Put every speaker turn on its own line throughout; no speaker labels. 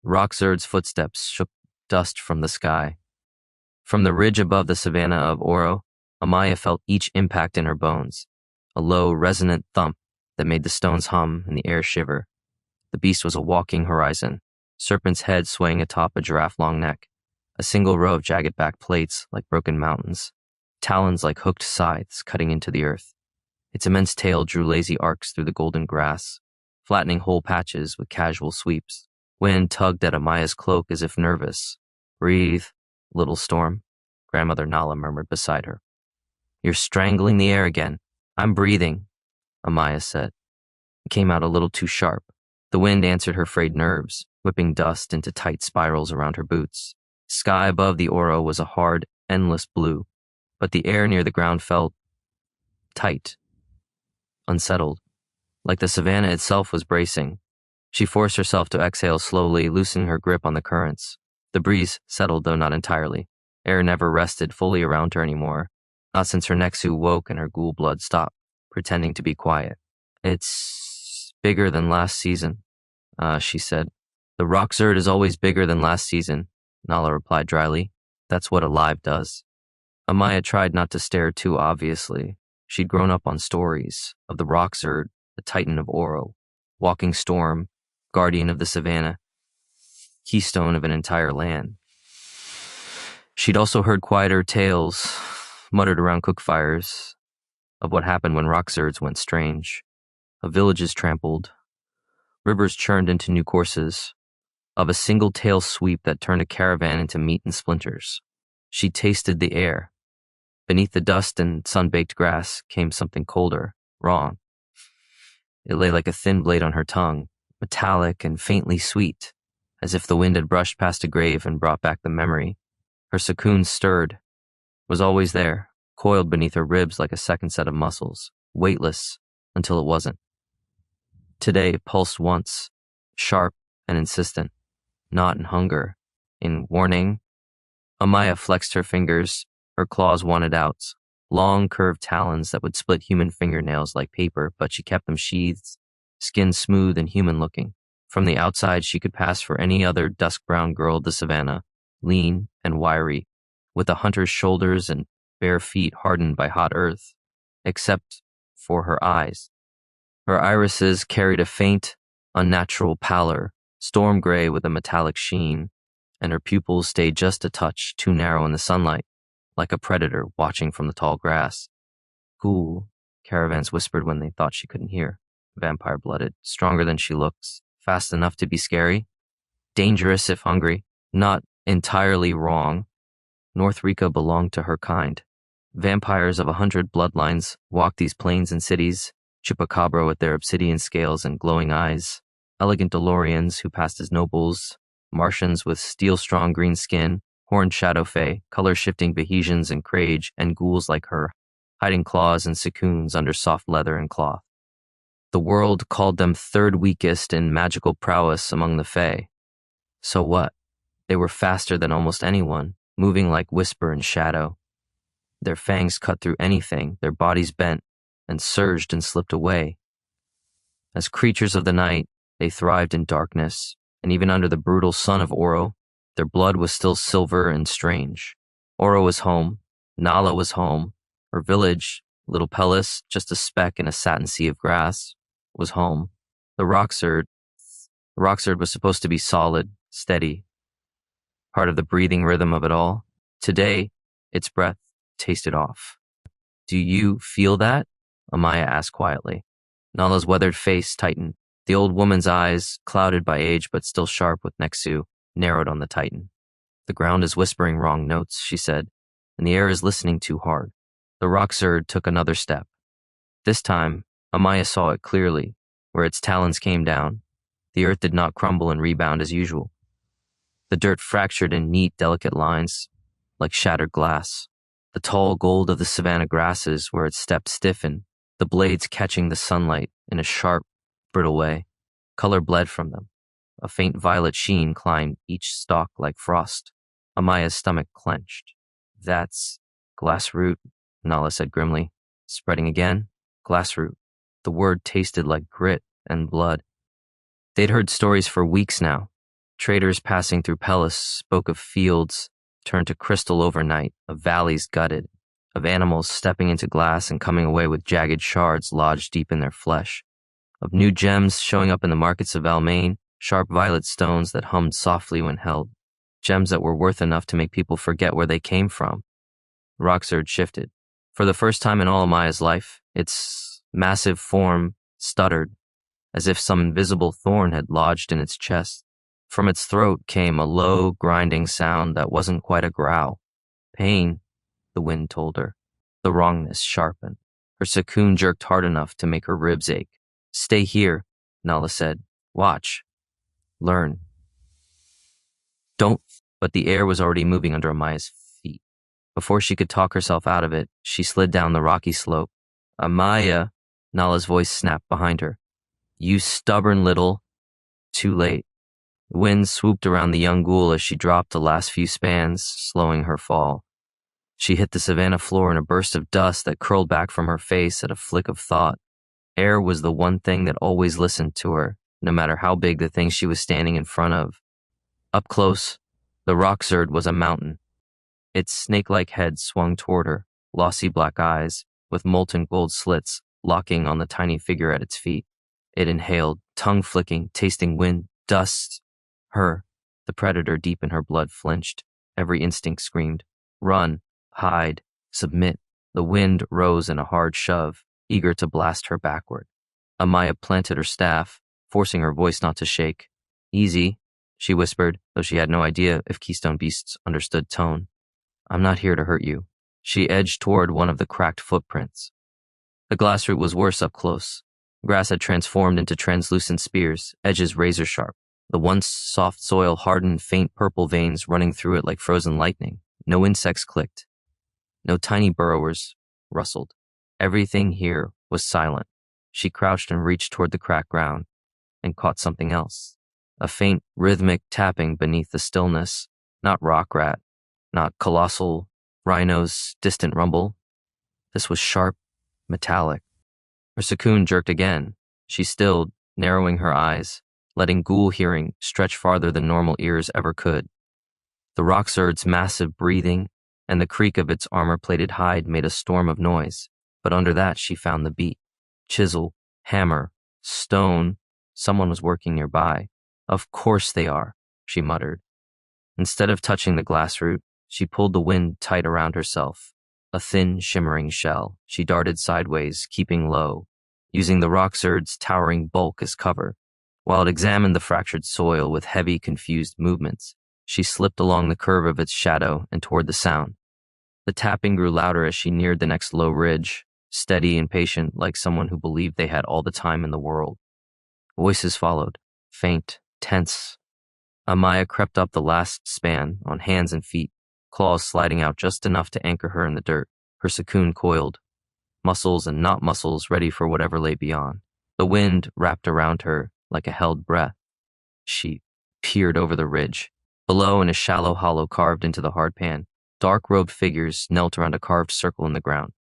Rockzird's footsteps shook dust from the sky. From the ridge above the Savanna of Oro, Amaya felt each impact in her bones, a low, resonant thump that made the stones hum and the air shiver. The beast was a walking horizon, serpent's head swaying atop a giraffe-long neck, a single row of jagged back plates like broken mountains, talons like hooked scythes cutting into the earth. Its immense tail drew lazy arcs through the golden grass, flattening whole patches with casual sweeps. Wind tugged at Amaya's cloak as if nervous. "Breathe, little storm," Grandmother Nala murmured beside her. "You're strangling the air again." "I'm breathing," Amaya said. It came out a little too sharp. The wind answered her frayed nerves, whipping dust into tight spirals around her boots. Sky above the Oro was a hard, endless blue, but the air near the ground felt tight, unsettled, like the savanna itself was bracing. She forced herself to exhale slowly, loosening her grip on the currents. The breeze settled, though not entirely. Air never rested fully around her anymore, not since her Nexu woke and her ghoul blood stopped, pretending to be quiet. "It's bigger than last season," she said. "The Rockzird is always bigger than last season," Nala replied dryly. "That's what alive does." Amaya tried not to stare too obviously. She'd grown up on stories of the Rockzird, the Titan of Oro, walking storm, guardian of the savanna, keystone of an entire land. She'd also heard quieter tales, muttered around cookfires, of what happened when Rockzirds went strange, of villages trampled, rivers churned into new courses, of a single tail sweep that turned a caravan into meat and splinters. She tasted the air. Beneath the dust and sun-baked grass came something colder, wrong. It lay like a thin blade on her tongue, metallic and faintly sweet, as if the wind had brushed past a grave and brought back the memory. Her sacoon stirred, was always there, coiled beneath her ribs like a second set of muscles, weightless until it wasn't. Today it pulsed once, sharp and insistent, not in hunger, in warning. Amaya flexed her fingers, her claws wanted out, long curved talons that would split human fingernails like paper, but she kept them sheathed, skin smooth and human-looking. From the outside, she could pass for any other dusk-brown girl of the savannah, lean and wiry, with a hunter's shoulders and bare feet hardened by hot earth, except for her eyes. Her irises carried a faint, unnatural pallor, storm gray with a metallic sheen, and her pupils stayed just a touch too narrow in the sunlight, like a predator watching from the tall grass. "Ghoul," caravans whispered when they thought she couldn't hear. "Vampire-blooded, stronger than she looks, fast enough to be scary, dangerous if hungry, not entirely wrong. North Rica belonged to her kind. Vampires of 100 bloodlines walked these plains and cities, chupacabra with their obsidian scales and glowing eyes, elegant Delorians who passed as nobles, Martians with steel-strong green skin, horned shadow fae, color-shifting Bahesians and Krage, and ghouls like her, hiding claws and sacoons under soft leather and cloth. The world called them third weakest in magical prowess among the fae. So what? They were faster than almost anyone, moving like whisper and shadow. Their fangs cut through anything, their bodies bent and surged and slipped away. As creatures of the night, they thrived in darkness, and even under the brutal sun of Oro, their blood was still silver and strange. Oro was home, Nala was home, her village, little Pellis, just a speck in a satin sea of grass, was home. The Rockzird was supposed to be solid, steady, part of the breathing rhythm of it all. Today, its breath tasted off. "Do you feel that?" Amaya asked quietly. Nala's weathered face tightened. The old woman's eyes, clouded by age but still sharp with Nexu, narrowed on the Titan. "The ground is whispering wrong notes," she said, "and the air is listening too hard." The Rockzird took another step. This time, Amaya saw it clearly, where its talons came down. The earth did not crumble and rebound as usual. The dirt fractured in neat, delicate lines, like shattered glass. The tall gold of the savanna grasses where its steps stiffened, the blades catching the sunlight in a sharp, brittle way. Color bled from them. A faint violet sheen climbed each stalk like frost. Amaya's stomach clenched. "That's Glassroot," Nala said grimly. Spreading again, Glassroot. The word tasted like grit and blood. They'd heard stories for weeks now. Traders passing through Pellis spoke of fields turned to crystal overnight, of valleys gutted, of animals stepping into glass and coming away with jagged shards lodged deep in their flesh, of new gems showing up in the markets of Almain, sharp violet stones that hummed softly when held, gems that were worth enough to make people forget where they came from. Rockzird shifted. For the first time in all Amaya's life, its massive form stuttered, as if some invisible thorn had lodged in its chest. From its throat came a low, grinding sound that wasn't quite a growl. Pain, the wind told her. The wrongness sharpened. Her sacoon jerked hard enough to make her ribs ache. Stay here, Nala said. Watch. Learn. Don't. But the air was already moving under Amaya's feet. Before she could talk herself out of it, she slid down the rocky slope. Amaya, Nala's voice snapped behind her. You stubborn little. Too late. The wind swooped around the young ghoul as she dropped the last few spans, slowing her fall. She hit the savanna floor in a burst of dust that curled back from her face at a flick of thought. Air was the one thing that always listened to her, no matter how big the thing she was standing in front of. Up close, the Rockzird was a mountain. Its snake-like head swung toward her, glossy black eyes, with molten gold slits locking on the tiny figure at its feet. It inhaled, tongue flicking, tasting wind, dust. Her, the predator deep in her blood, flinched. Every instinct screamed. Run, hide, submit. The wind rose in a hard shove, eager to blast her backward. Amaya planted her staff, forcing her voice not to shake. Easy, she whispered, though she had no idea if keystone beasts understood tone. I'm not here to hurt you. She edged toward one of the cracked footprints. The Glassroot was worse up close. Grass had transformed into translucent spears, edges razor sharp. The once soft soil hardened faint purple veins running through it like frozen lightning. No insects clicked. No tiny burrowers rustled. Everything here was silent. She crouched and reached toward the cracked ground and caught something else. A faint, rhythmic tapping beneath the stillness. Not rock rat, not colossal rhinos' distant rumble. This was sharp, metallic. Her sacoon jerked again. She stilled, narrowing her eyes, letting ghoul hearing stretch farther than normal ears ever could. The Rockzird's massive breathing and the creak of its armor-plated hide made a storm of noise, but under that she found the beat. Chisel, hammer, stone. Someone was working nearby. Of course they are, she muttered. Instead of touching the Glassroot, she pulled the wind tight around herself. A thin, shimmering shell, she darted sideways, keeping low, using the Rockzird's towering bulk as cover. While it examined the fractured soil with heavy, confused movements, she slipped along the curve of its shadow and toward the sound. The tapping grew louder as she neared the next low ridge, steady and patient like someone who believed they had all the time in the world. Voices followed, faint, tense. Amaya crept up the last span on hands and feet, claws sliding out just enough to anchor her in the dirt, her sacoon coiled, muscles and not muscles ready for whatever lay beyond. The wind wrapped around her like a held breath. She peered over the ridge. Below, in a shallow hollow carved into the hard pan, dark-robed figures knelt around a carved circle in the ground.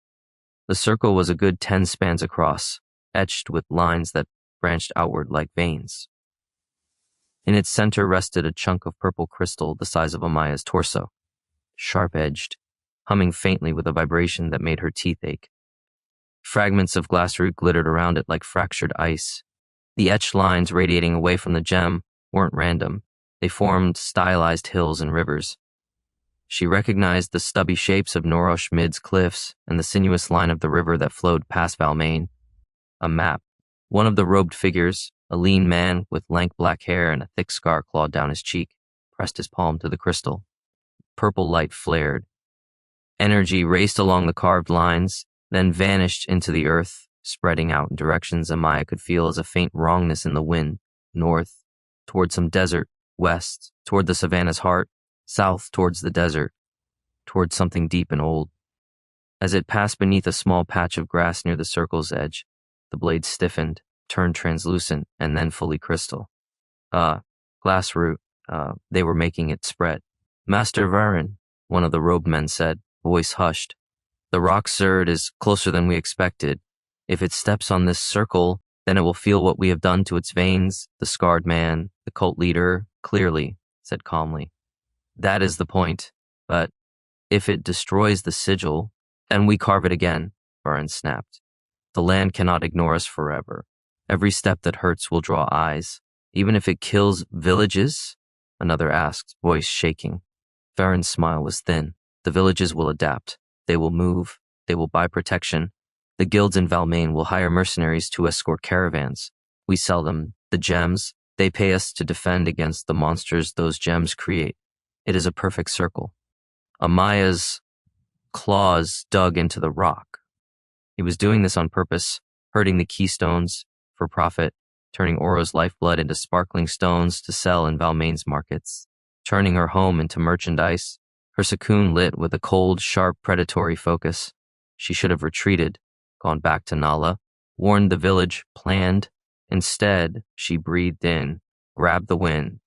The circle was a good 10 spans across, etched with lines that branched outward like veins. In its center rested a chunk of purple crystal the size of Amaya's torso, sharp-edged, humming faintly with a vibration that made her teeth ache. Fragments of Glassroot glittered around it like fractured ice. The etched lines radiating away from the gem weren't random. They formed stylized hills and rivers. She recognized the stubby shapes of Norosh Mid's cliffs and the sinuous line of the river that flowed past Valmain. A map. One of the robed figures, a lean man with lank black hair and a thick scar clawed down his cheek, pressed his palm to the crystal. Purple light flared. Energy raced along the carved lines, then vanished into the earth, spreading out in directions Amaya could feel as a faint wrongness in the wind, north, toward some desert, west, toward the savannah's heart, south towards the desert, toward something deep and old. As it passed beneath a small patch of grass near the circle's edge, the blade stiffened, turned translucent, and then fully crystal. Glassroot, they were making it spread. Master Varin, one of the robed men said, voice hushed. The Rockzird is closer than we expected. If it steps on this circle, then it will feel what we have done to its veins, the scarred man, the cult leader, clearly, said calmly. That is the point. But if it destroys the sigil, then we carve it again, Varin snapped. The land cannot ignore us forever. Every step that hurts will draw eyes. Even if it kills villages? Another asked, voice shaking. Varin's smile was thin. The villages will adapt. They will move. They will buy protection. The guilds in Valmain will hire mercenaries to escort caravans. We sell them the gems. They pay us to defend against the monsters those gems create. It is a perfect circle. Amaya's claws dug into the rock. He was doing this on purpose, hurting the keystones for profit, turning Oro's lifeblood into sparkling stones to sell in Valmain's markets, turning her home into merchandise, her sacoon lit with a cold, sharp, predatory focus. She should have retreated, gone back to Nala, warned the village, planned. Instead, she breathed in, grabbed the wind,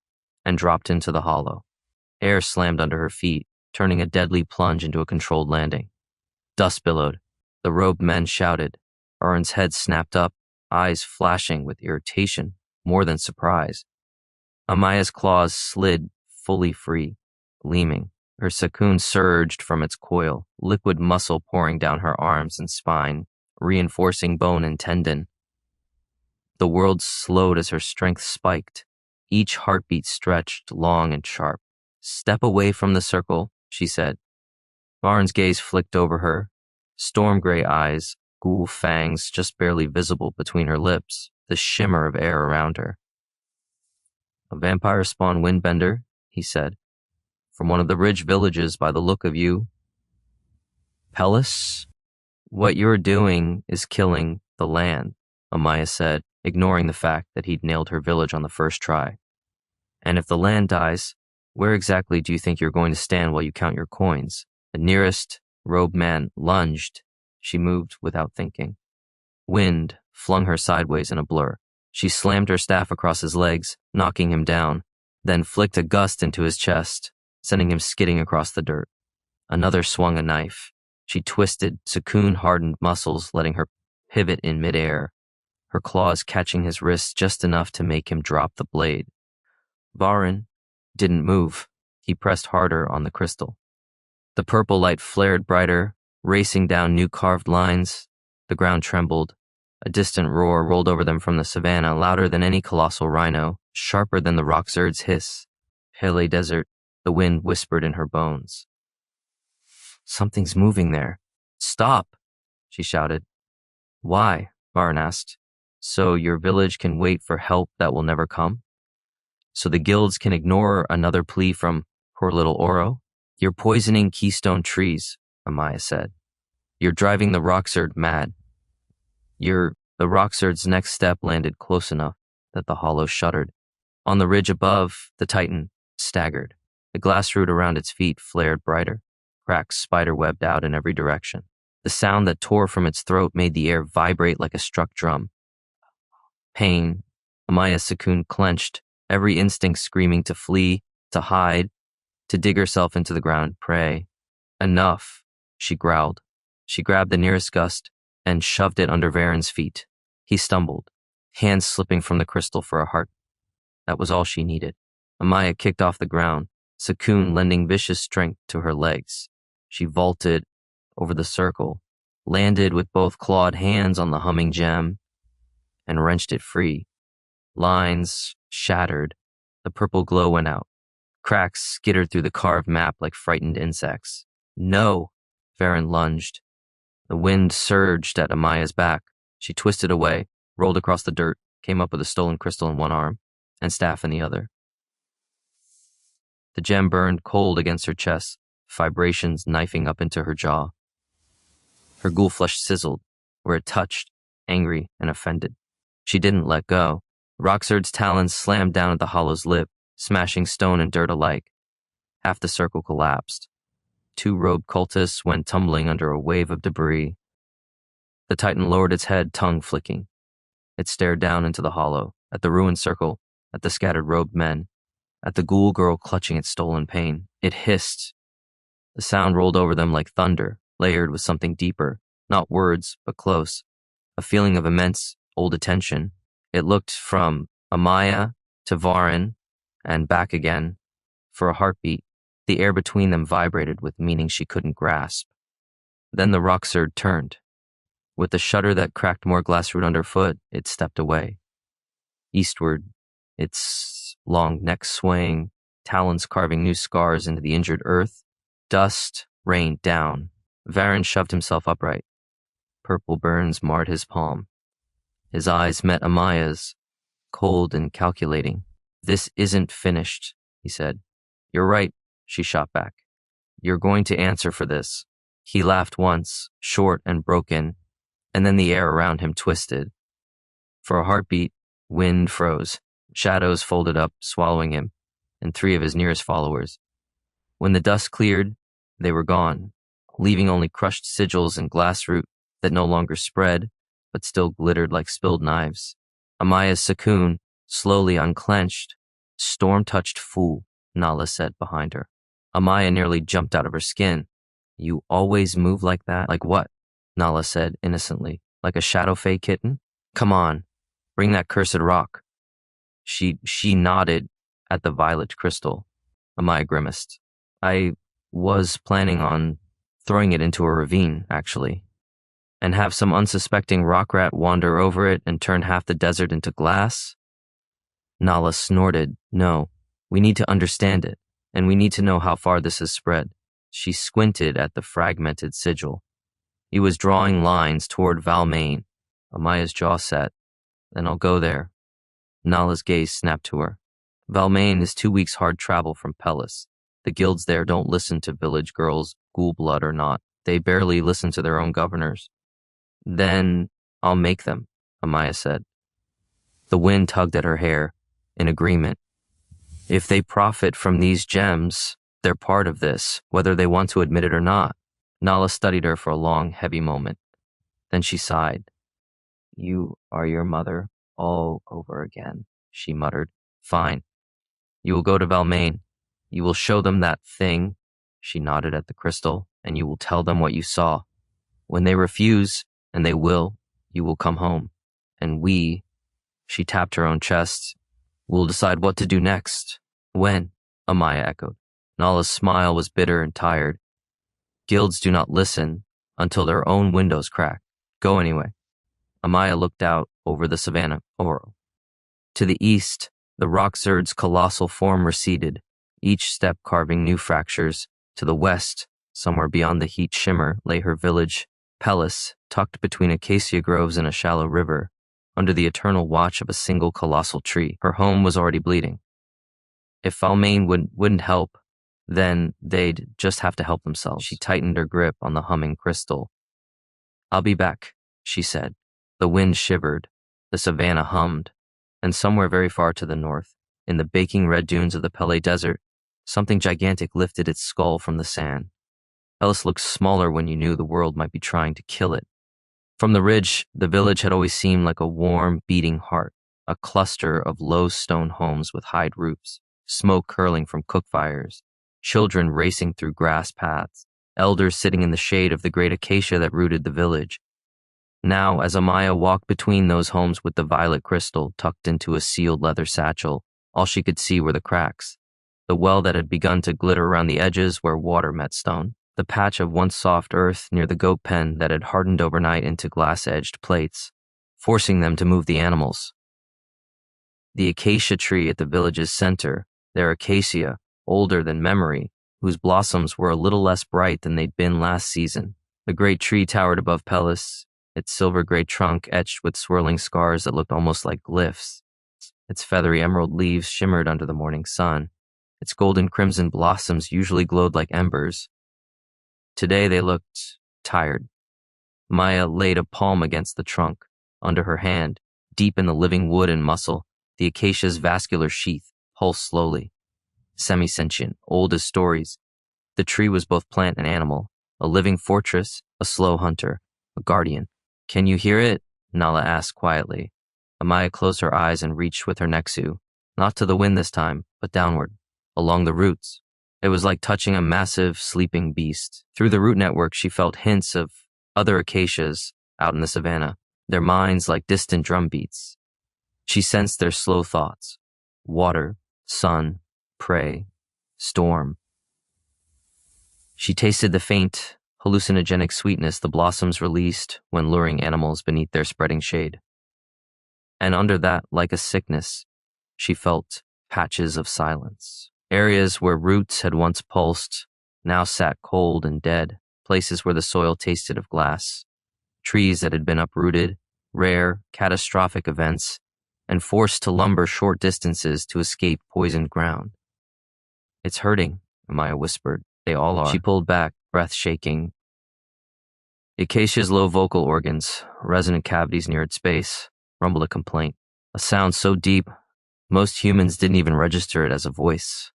and dropped into the hollow. Air slammed under her feet, turning a deadly plunge into a controlled landing. Dust billowed. The robed men shouted. Varin's head snapped up, eyes flashing with irritation, more than surprise. Amaya's claws slid fully free, gleaming. Her sacoon surged from its coil, liquid muscle pouring down her arms and spine, reinforcing bone and tendon. The world slowed as her strength spiked. Each heartbeat stretched, long and sharp. Step away from the circle, she said. Varin's gaze flicked over her. Storm gray eyes, ghoul fangs just barely visible between her lips, the shimmer of air around her. A vampire spawn windbender, he said. From one of the ridge villages by the look of you. Pellis? What you're doing is killing the land, Amaya said, ignoring the fact that he'd nailed her village on the first try. And if the land dies, where exactly do you think you're going to stand while you count your coins? The nearest robed man lunged. She moved without thinking. Wind flung her sideways in a blur. She slammed her staff across his legs, knocking him down, then flicked a gust into his chest, sending him skidding across the dirt. Another swung a knife. She twisted sacoon-hardened muscles, letting her pivot in midair, her claws catching his wrists just enough to make him drop the blade. Varin didn't move. He pressed harder on the crystal. The purple light flared brighter, racing down new carved lines. The ground trembled. A distant roar rolled over them from the savannah, louder than any colossal rhino, sharper than the Rockzird's hiss. Pele desert, the wind whispered in her bones. Something's moving there. Stop, she shouted. Why? Varin asked. So your village can wait for help that will never come? So the guilds can ignore another plea from poor little Oro? You're poisoning keystone trees, Amaya said. You're driving the Rockzird mad. The Rockzird's next step landed close enough that the hollow shuddered. On the ridge above, the Titan staggered. The glassroot around its feet flared brighter. Cracks spider-webbed out in every direction. The sound that tore from its throat made the air vibrate like a struck drum. Pain. Amaya's sacoon clenched, every instinct screaming to flee, to hide, to dig herself into the ground, prey. Enough, she growled. She grabbed the nearest gust and shoved it under Varin's feet. He stumbled, hands slipping from the crystal for a heart. That was all she needed. Amaya kicked off the ground, sacoon lending vicious strength to her legs. She vaulted over the circle, landed with both clawed hands on the humming gem, and wrenched it free. Lines shattered. The purple glow went out. Cracks skittered through the carved map like frightened insects. No! Varin lunged. The wind surged at Amaya's back. She twisted away, rolled across the dirt, came up with a stolen crystal in one arm, and staff in the other. The gem burned cold against her chest, vibrations knifing up into her jaw. Her ghoul flesh sizzled where it touched, angry and offended. She didn't let go. Rockzird's talons slammed down at the hollow's lip, smashing stone and dirt alike. Half the circle collapsed. 2 robed cultists went tumbling under a wave of debris. The Titan lowered its head, tongue flicking. It stared down into the hollow, at the ruined circle, at the scattered robed men, at the ghoul girl clutching its stolen pain. It hissed. The sound rolled over them like thunder, layered with something deeper, not words, but close. A feeling of immense, old attention. It looked from Amaya to Varin and back again, For a heartbeat, the air between them vibrated with meaning she couldn't grasp. Then the Rockzird turned. With a shudder that cracked more glassroot underfoot, it stepped away. Eastward, its long neck swaying, talons carving new scars into the injured earth. Dust rained down. Varen shoved himself upright. Purple burns marred his palm. His eyes met Amaya's, cold and calculating. "This isn't finished," he said. "You're right," she shot back. "You're going to answer for this." He laughed once, short and broken, and then the air around him twisted. For a heartbeat, wind froze. Shadows folded up, swallowing him, and 3 of his nearest followers. When the dust cleared, they were gone, leaving only crushed sigils and glassroot that no longer spread, but still glittered like spilled knives. Amaya's sacoon slowly unclenched. "Storm-touched fool," Nala said behind her. Amaya nearly jumped out of her skin. "You always move like that?" "Like what?" Nala said innocently. "Like a shadow fae kitten? Come on, bring that cursed rock." She nodded at the violet crystal. Amaya grimaced. "I was planning on throwing it into a ravine, actually, and have some unsuspecting rock rat wander over it and turn half the desert into glass." Nala snorted. "No, we need to understand it, and we need to know how far this has spread." She squinted at the fragmented sigil. He was drawing lines toward Valmain. Amaya's jaw set. "Then I'll go there." Nala's gaze snapped to her. "Valmain is 2 weeks' hard travel from Pellis. The guilds there don't listen to village girls, ghoul-blood or not. They barely listen to their own governors." "Then I'll make them," Amaya said. The wind tugged at her hair, in agreement. "If they profit from these gems, they're part of this, whether they want to admit it or not." Nala studied her for a long, heavy moment. Then she sighed. "You are your mother all over again," she muttered. "Fine. You will go to Valmain. You will show them that thing," she nodded at the crystal, "and you will tell them what you saw. When they refuse, and they will, you will come home. And we," she tapped her own chest, "will decide what to do next." "When?" Amaya echoed. Nala's smile was bitter and tired. "Guilds do not listen until their own windows crack. Go anyway." Amaya looked out over the Savanna of Oro. To the east, the Rockzird's colossal form receded, each step carving new fractures. To the west, somewhere beyond the heat shimmer, lay her village, Pellis, tucked between acacia groves and a shallow river, under the eternal watch of a single colossal tree. Her home was already bleeding. If Valmain wouldn't help, then they'd just have to help themselves. She tightened her grip on the humming crystal. "I'll be back," she said. The wind shivered, the savanna hummed, and somewhere very far to the north, in the baking red dunes of the Pellis Desert, something gigantic lifted its skull from the sand. Pellis looked smaller when you knew the world might be trying to kill it. From the ridge, the village had always seemed like a warm, beating heart, a cluster of low stone homes with hide roofs, smoke curling from cook fires, children racing through grass paths, elders sitting in the shade of the great acacia that rooted the village. Now, as Amaya walked between those homes with the violet crystal tucked into a sealed leather satchel, all she could see were the cracks. The well that had begun to glitter around the edges where water met stone. The patch of once soft earth near the goat pen that had hardened overnight into glass-edged plates, forcing them to move the animals. The acacia tree at the village's center, their acacia, older than memory, whose blossoms were a little less bright than they'd been last season. The great tree towered above Pellis, its silver-gray trunk etched with swirling scars that looked almost like glyphs. Its feathery emerald leaves shimmered under the morning sun. Its golden crimson blossoms usually glowed like embers. Today they looked tired. Maya laid a palm against the trunk. Under her hand, deep in the living wood and muscle, the acacia's vascular sheath pulsed slowly. Semi-sentient, old as stories, the tree was both plant and animal, a living fortress, a slow hunter, a guardian. "Can you hear it?" Nala asked quietly. Amaya closed her eyes and reached with her nexu, not to the wind this time, but downward, along the roots. It was like touching a massive, sleeping beast. Through the root network, she felt hints of other acacias out in the savanna, their minds like distant drum beats. She sensed their slow thoughts. Water, sun, prey, storm. She tasted the faint, hallucinogenic sweetness the blossoms released when luring animals beneath their spreading shade. And under that, like a sickness, she felt patches of silence. Areas where roots had once pulsed now sat cold and dead, places where the soil tasted of glass, trees that had been uprooted, rare, catastrophic events, and forced to lumber short distances to escape poisoned ground. "It's hurting," Amaya whispered. "They all are." She pulled back, breath shaking. Acacia's low vocal organs, resonant cavities near its base, rumbled a complaint. A sound so deep, most humans didn't even register it as a voice.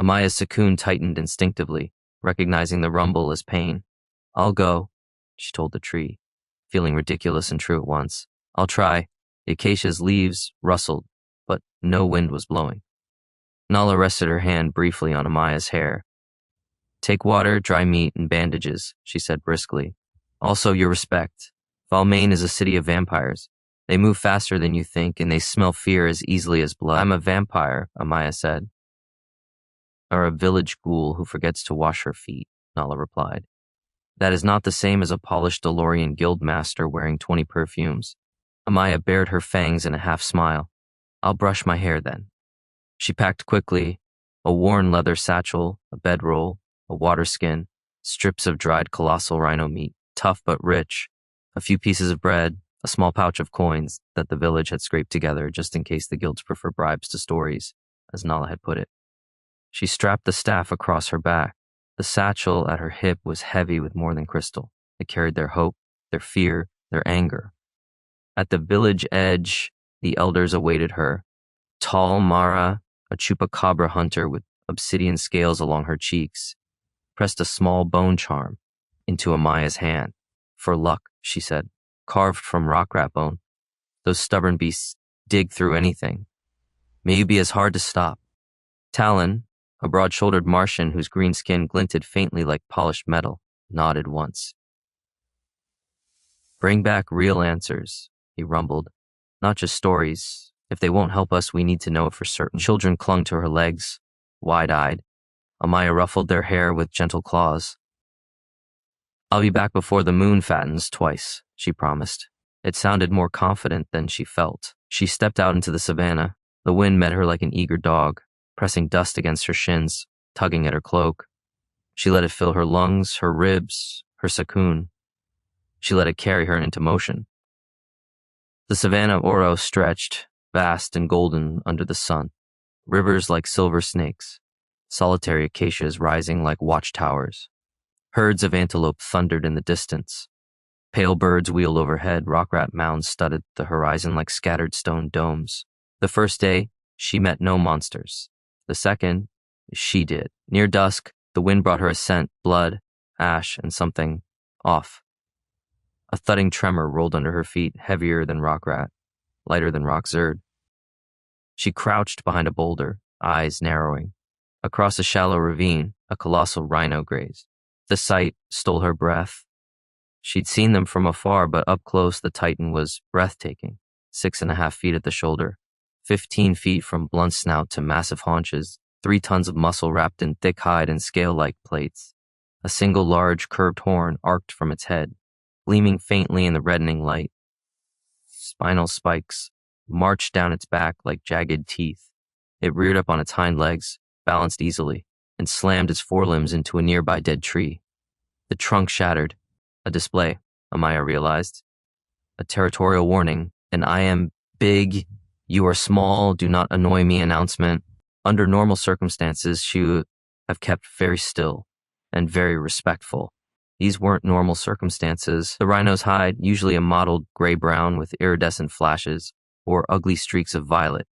Amaya's sacoon tightened instinctively, recognizing the rumble as pain. "I'll go," she told the tree, feeling ridiculous and true at once. "I'll try." The acacia's leaves rustled, but no wind was blowing. Nala rested her hand briefly on Amaya's hair. "Take water, dry meat, and bandages," she said briskly. "Also your respect. Valmain is a city of vampires. They move faster than you think, and they smell fear as easily as blood." "I'm a vampire," Amaya said. "Or a village ghoul who forgets to wash her feet," Nala replied. "That is not the same as a polished Delorian guildmaster wearing 20 perfumes." Amaya bared her fangs in a half-smile. "I'll brush my hair then." She packed quickly, a worn leather satchel, a bedroll, a water skin, strips of dried colossal rhino meat, tough but rich, a few pieces of bread, a small pouch of coins that the village had scraped together just in case the guilds prefer bribes to stories, as Nala had put it. She strapped the staff across her back. The satchel at her hip was heavy with more than crystal. It carried their hope, their fear, their anger. At the village edge, the elders awaited her. Tall Mara, a chupacabra hunter with obsidian scales along her cheeks, pressed a small bone charm into Amaya's hand. "For luck," she said, "carved from rock rat bone. Those stubborn beasts dig through anything. May you be as hard to stop." Talon, a broad-shouldered Martian whose green skin glinted faintly like polished metal, nodded once. "Bring back real answers," he rumbled. "Not just stories. If they won't help us, we need to know it for certain." Children clung to her legs, wide-eyed. Amaya ruffled their hair with gentle claws. "I'll be back before the moon fattens twice," she promised. It sounded more confident than she felt. She stepped out into the savannah. The wind met her like an eager dog, pressing dust against her shins, tugging at her cloak. She let it fill her lungs, her ribs, her sacoon. She let it carry her into motion. The Savanna of Oro stretched, vast and golden under the sun, rivers like silver snakes, solitary acacias rising like watchtowers. Herds of antelope thundered in the distance. Pale birds wheeled overhead, rock rat mounds studded the horizon like scattered stone domes. The first day, she met no monsters. The second, she did. Near dusk, the wind brought her a scent, blood, ash, and something off. A thudding tremor rolled under her feet, heavier than rock rat, lighter than Rockzird. She crouched behind a boulder, eyes narrowing. Across a shallow ravine, a colossal rhino grazed. The sight stole her breath. She'd seen them from afar, but up close the titan was breathtaking. 6.5 feet at the shoulder, 15 feet from blunt snout to massive haunches, 3 tons of muscle wrapped in thick hide and scale-like plates. A single large curved horn arced from its head, gleaming faintly in the reddening light. Spinal spikes marched down its back like jagged teeth. It reared up on its hind legs, balanced easily, and slammed its forelimbs into a nearby dead tree. The trunk shattered. A display, Amaya realized. A territorial warning, an "I am big, you are small, do not annoy me" announcement. Under normal circumstances, she would have kept very still and very respectful. These weren't normal circumstances. The rhino's hide, usually a mottled gray-brown with iridescent flashes, or ugly streaks of violet.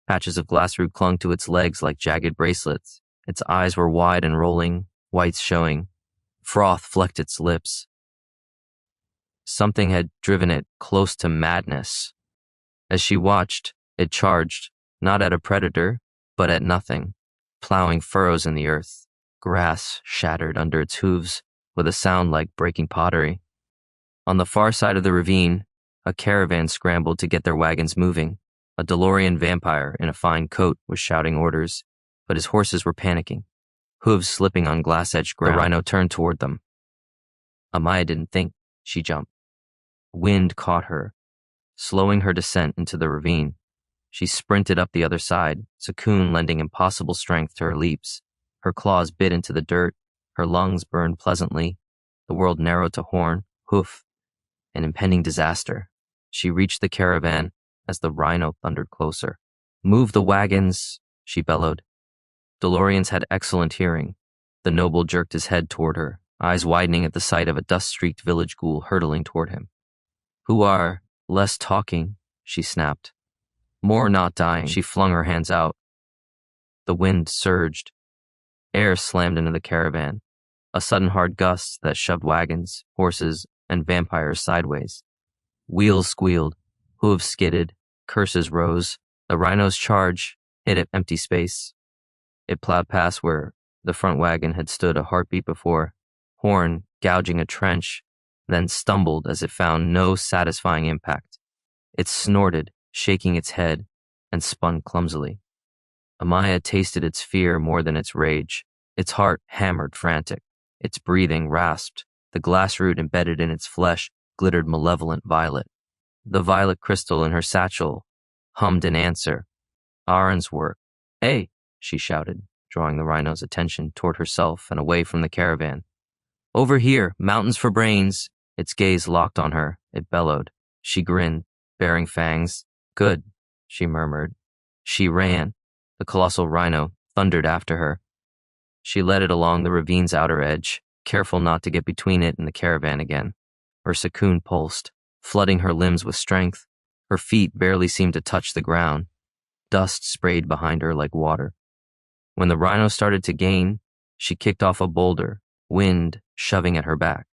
Patches of glassroot clung to its legs like jagged bracelets. Its eyes were wide and rolling, whites showing. Froth flecked its lips. Something had driven it close to madness. As she watched, it charged, not at a predator, but at nothing, plowing furrows in the earth. Grass shattered under its hooves with a sound like breaking pottery. On the far side of the ravine, a caravan scrambled to get their wagons moving. A Delorian vampire in a fine coat was shouting orders. but his horses were panicking, hooves slipping on glass-edged ground. The rhino turned toward them. Amaya didn't think. She jumped. Wind caught her, slowing her descent into the ravine. She sprinted up the other side, sacoon lending impossible strength to her leaps. Her claws bit into the dirt, her lungs burned pleasantly. The world narrowed to horn, hoof, and impending disaster. She reached the caravan as the rhino thundered closer. "Move the wagons," she bellowed. DeLoreans had excellent hearing. The noble jerked his head toward her, eyes widening at the sight of a dust-streaked village ghoul hurtling toward him. "Who are less talking," she snapped. "More not dying." She flung her hands out. The wind surged. Air slammed into the caravan, a sudden hard gust that shoved wagons, horses, and vampires sideways. Wheels squealed, hooves skidded, curses rose. The rhino's charge hit at empty space. It plowed past where the front wagon had stood a heartbeat before, horn gouging a trench, then stumbled as it found no satisfying impact. It snorted, shaking its head, and spun clumsily. Amaya tasted its fear more than its rage. Its heart hammered frantic. Its breathing rasped. The glassroot embedded in its flesh glittered malevolent violet. The violet crystal in her satchel hummed in answer. Aaron's work. "Hey!" she shouted, drawing the rhino's attention toward herself and away from the caravan. "Over here, mountains for brains." Its gaze locked on her. It bellowed. She grinned, baring fangs. "Good," she murmured. She ran. The colossal rhino thundered after her. She led it along the ravine's outer edge, careful not to get between it and the caravan again. Her sacoon pulsed, flooding her limbs with strength. Her feet barely seemed to touch the ground. Dust sprayed behind her like water. When the rhino started to gain, she kicked off a boulder, wind shoving at her back.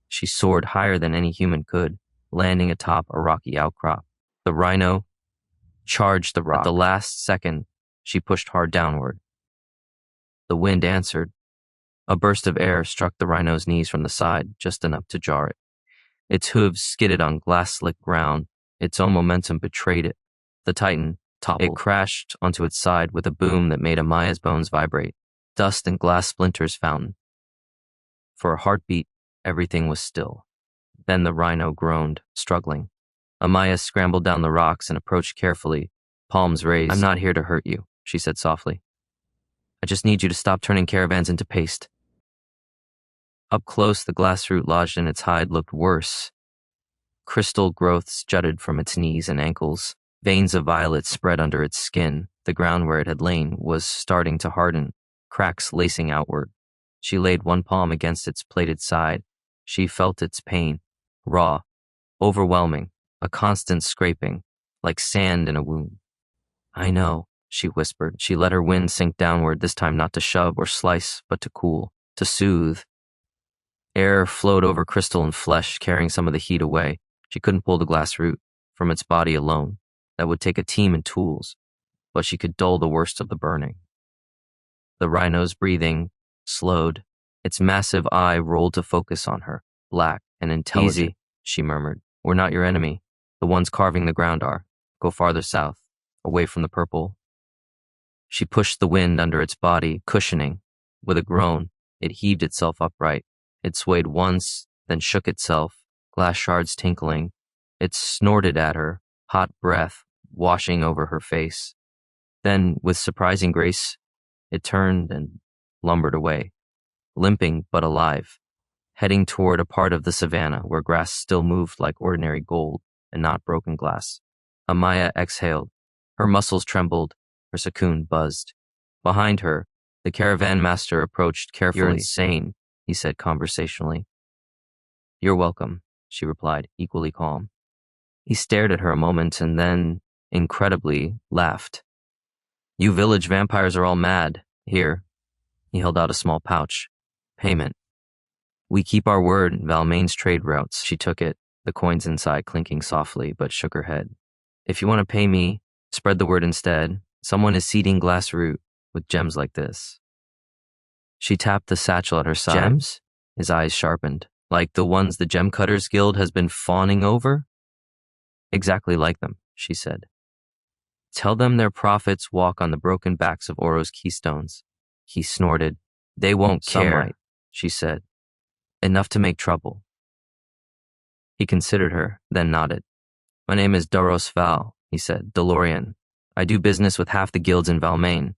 She soared higher than any human could, landing atop a rocky outcrop. The rhino charged the rock. At the last second, she pushed hard downward. The wind answered. A burst of air struck the rhino's knees from the side, just enough to jar it. Its hooves skidded on glass-slick ground. Its own momentum betrayed it. The titan toppled. It crashed onto its side with a boom that made Amaya's bones vibrate. Dust and glass splinters fountained. For a heartbeat, everything was still. Then the rhino groaned, struggling. Amaya scrambled down the rocks and approached carefully, palms raised. "I'm not here to hurt you," she said softly. "I just need you to stop turning caravans into paste." Up close, the glassroot lodged in its hide looked worse. Crystal growths jutted from its knees and ankles. Veins of violet spread under its skin. The ground where it had lain was starting to harden, cracks lacing outward. She laid one palm against its plated side. She felt its pain, raw, overwhelming, a constant scraping, like sand in a wound. "I know," she whispered. She let her wind sink downward, this time not to shove or slice, but to cool, to soothe. Air flowed over crystal and flesh, carrying some of the heat away. She couldn't pull the glassroot from its body alone. That would take a team and tools, but she could dull the worst of the burning. The rhino's breathing slowed. Its massive eye rolled to focus on her, black and intelligent. "Easy," she murmured. "We're not your enemy. The ones carving the ground are. Go farther south, away from the purple." She pushed the wind under its body, cushioning. With a groan, it heaved itself upright. It swayed once, then shook itself, glass shards tinkling. It snorted at her, hot breath washing over her face. Then, with surprising grace, it turned and lumbered away, limping but alive, heading toward a part of the savannah where grass still moved like ordinary gold and not broken glass. Amaya exhaled. Her muscles trembled. Her sacoon buzzed. Behind her, the caravan master approached carefully. "You're insane," he said conversationally. "You're welcome," she replied, equally calm. He stared at her a moment and then, incredibly, laughed. "You village vampires are all mad. Here." He held out a small pouch. "Payment. We keep our word, Valmaine's trade routes." She took it, the coins inside clinking softly, but shook her head. "If you want to pay me, spread the word instead. Someone is seeding Glassroot with gems like this." She tapped the satchel at her side. "Gems?" His eyes sharpened. "Like the ones the Gem Cutters Guild has been fawning over?" "Exactly like them," she said. Tell them their prophets walk on the broken backs of Oro's keystones. He snorted. They won't care, might, she said. Enough to make trouble. He considered her, then nodded. My name is Daros Val, he said, Delorian. I do business with half the guilds in Valmain.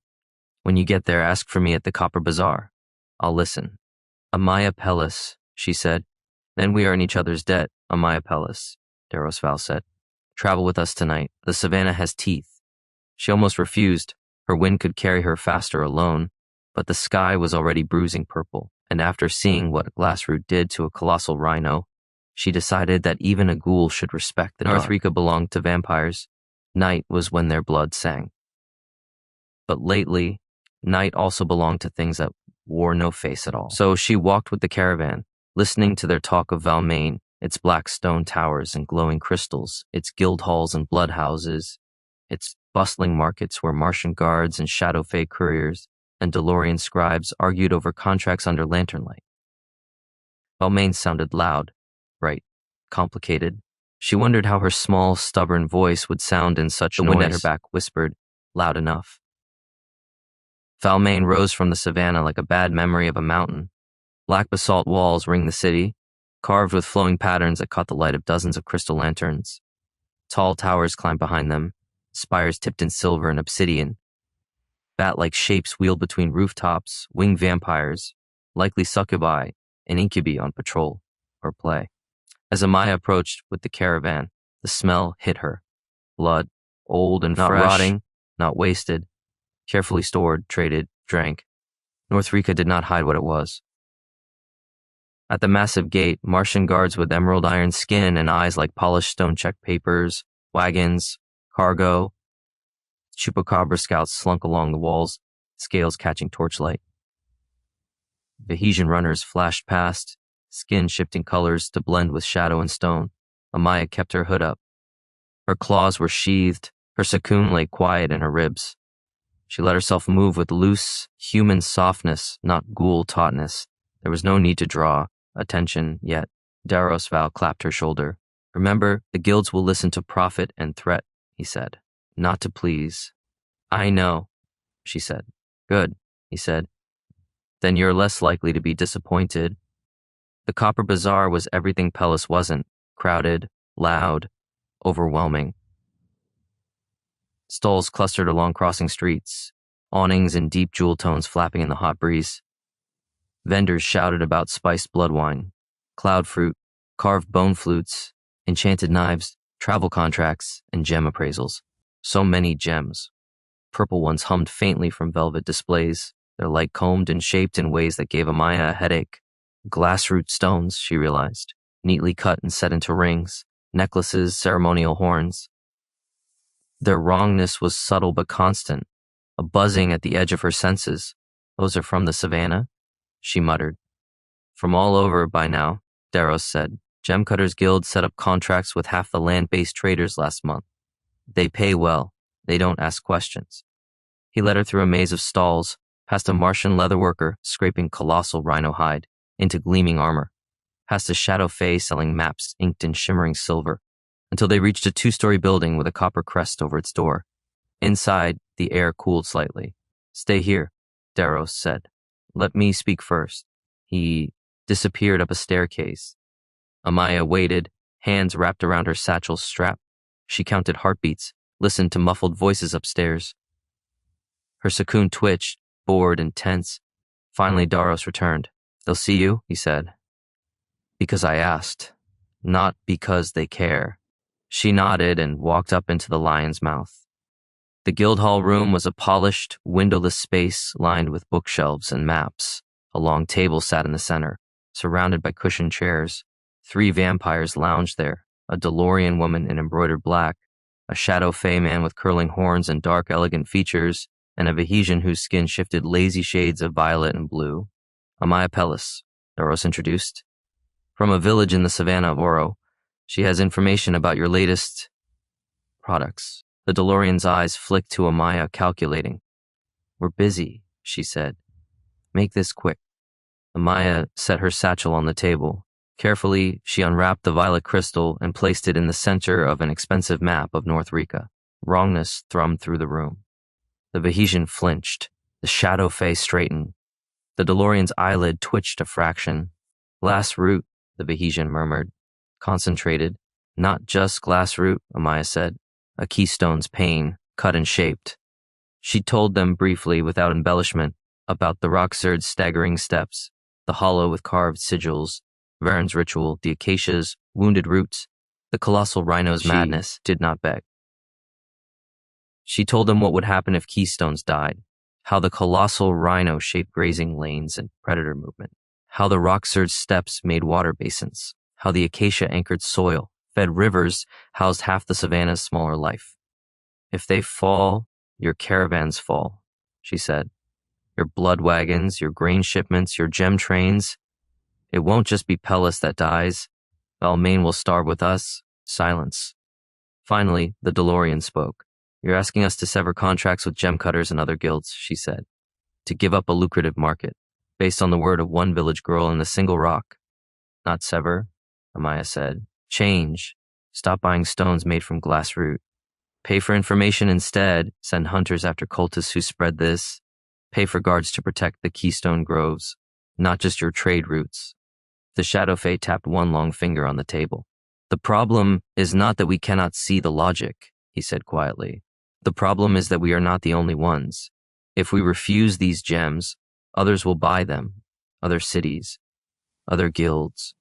When you get there, ask for me at the Copper Bazaar. I'll listen. Amaya Pellis, she said. Then we are in each other's debt, Amaya Pellis, Daros Val said. Travel with us tonight. The Savanna has teeth. She almost refused. Her wind could carry her faster alone, but the sky was already bruising purple, and after seeing what Glassroot did to a colossal rhino, she decided that even a ghoul should respect the North Rica belonged to vampires. Night was when their blood sang. But lately, night also belonged to things that wore no face at all. So she walked with the caravan, listening to their talk of Valmain, its black stone towers and glowing crystals, its guild halls and blood houses, its bustling markets where Martian guards and shadow fae couriers and Delorian scribes argued over contracts under lantern light. Valmain sounded loud, bright, complicated. She wondered how her small, stubborn voice would sound in such noise. The wind at her back whispered, loud enough. Valmain rose from the savannah like a bad memory of a mountain. Black basalt walls ringed the city, carved with flowing patterns that caught the light of dozens of crystal lanterns. Tall towers climbed behind them, spires tipped in silver and obsidian. Bat-like shapes wheeled between rooftops, winged vampires, likely succubi and incubi on patrol or play. As Amaya approached with the caravan, the smell hit her. Blood, old and not fresh, rotting, not wasted, carefully stored, traded, drank. North Rica did not hide what it was. At the massive gate, Martian guards with emerald iron skin and eyes like polished stone checked papers, wagons, cargo. Chupacabra scouts slunk along the walls, scales catching torchlight. Vahesian runners flashed past, skin shifting colors to blend with shadow and stone. Amaya kept her hood up. Her claws were sheathed, her sacoon lay quiet in her ribs. She let herself move with loose, human softness, not ghoul tautness. There was no need to draw attention yet. Daros Val clapped her shoulder. Remember, the guilds will listen to profit and threat, he said. Not to please. I know, she said. Good, he said. Then you're less likely to be disappointed. The Copper Bazaar was everything Pellis wasn't. Crowded, loud, overwhelming. Stalls clustered along crossing streets, awnings in deep jewel tones flapping in the hot breeze. Vendors shouted about spiced blood wine, cloud fruit, carved bone flutes, enchanted knives, travel contracts, and gem appraisals. So many gems. Purple ones hummed faintly from velvet displays, their light combed and shaped in ways that gave Amaya a headache. Glassroot stones, she realized, neatly cut and set into rings, necklaces, ceremonial horns. Their wrongness was subtle but constant, a buzzing at the edge of her senses. Those are from the Savannah, she muttered. From all over by now, Daros said. Gemcutters Guild set up contracts with half the land-based traders last month. They pay well. They don't ask questions. He led her through a maze of stalls, past a Martian leatherworker scraping colossal rhino hide into gleaming armor, past a shadow fae selling maps inked in shimmering silver, until they reached a 2-story building with a copper crest over its door. Inside, the air cooled slightly. Stay here, Daros said. Let me speak first. He disappeared up a staircase. Amaya waited, hands wrapped around her satchel's strap. She counted heartbeats, listened to muffled voices upstairs. Her sacoon twitched, bored and tense. Finally, Daros returned. They'll see you, he said. Because I asked, not because they care. She nodded and walked up into the lion's mouth. The Guildhall room was a polished, windowless space lined with bookshelves and maps. A long table sat in the center, surrounded by cushioned chairs. 3 vampires lounged there, a Delorian woman in embroidered black, a shadow fae man with curling horns and dark, elegant features, and a Vahesian whose skin shifted lazy shades of violet and blue. Amaya Pellis, Daros introduced. From a village in the Savanna of Oro. She has information about your latest products. The Delorian's eyes flicked to Amaya, calculating. We're busy, she said. Make this quick. Amaya set her satchel on the table. Carefully, she unwrapped the violet crystal and placed it in the center of an expensive map of North Rica. Wrongness thrummed through the room. The Bahesian flinched. The shadow face straightened. The DeLorean's eyelid twitched a fraction. Glassroot, the Bahesian murmured. Concentrated. Not just glassroot, Amaya said. A keystone's pane, cut and shaped. She told them briefly, without embellishment, about the Rockzird's staggering steps, the hollow with carved sigils, Varen's ritual, the Acacia's wounded roots, the Colossal Rhinos' madness did not beg. She told them what would happen if keystones died, how the Colossal Rhino shaped grazing lanes and predator movement, how the Rockzird's steps made water basins, how the Acacia anchored soil, fed rivers, housed half the Savanna's smaller life. If they fall, your caravans fall, she said. Your blood wagons, your grain shipments, your gem trains. It won't just be Pellis that dies. Balmain will starve with us. Silence. Finally, the DeLorean spoke. You're asking us to sever contracts with gem cutters and other guilds, she said. To give up a lucrative market, based on the word of one village girl and a single rock. Not sever, Amaya said. Change. Stop buying stones made from glassroot. Pay for information instead. Send hunters after cultists who spread this. Pay for guards to protect the keystone groves, not just your trade routes. The Shadow Fae tapped one long finger on the table. The problem is not that we cannot see the logic, he said quietly. The problem is that we are not the only ones. If we refuse these gems, others will buy them, other cities, other guilds.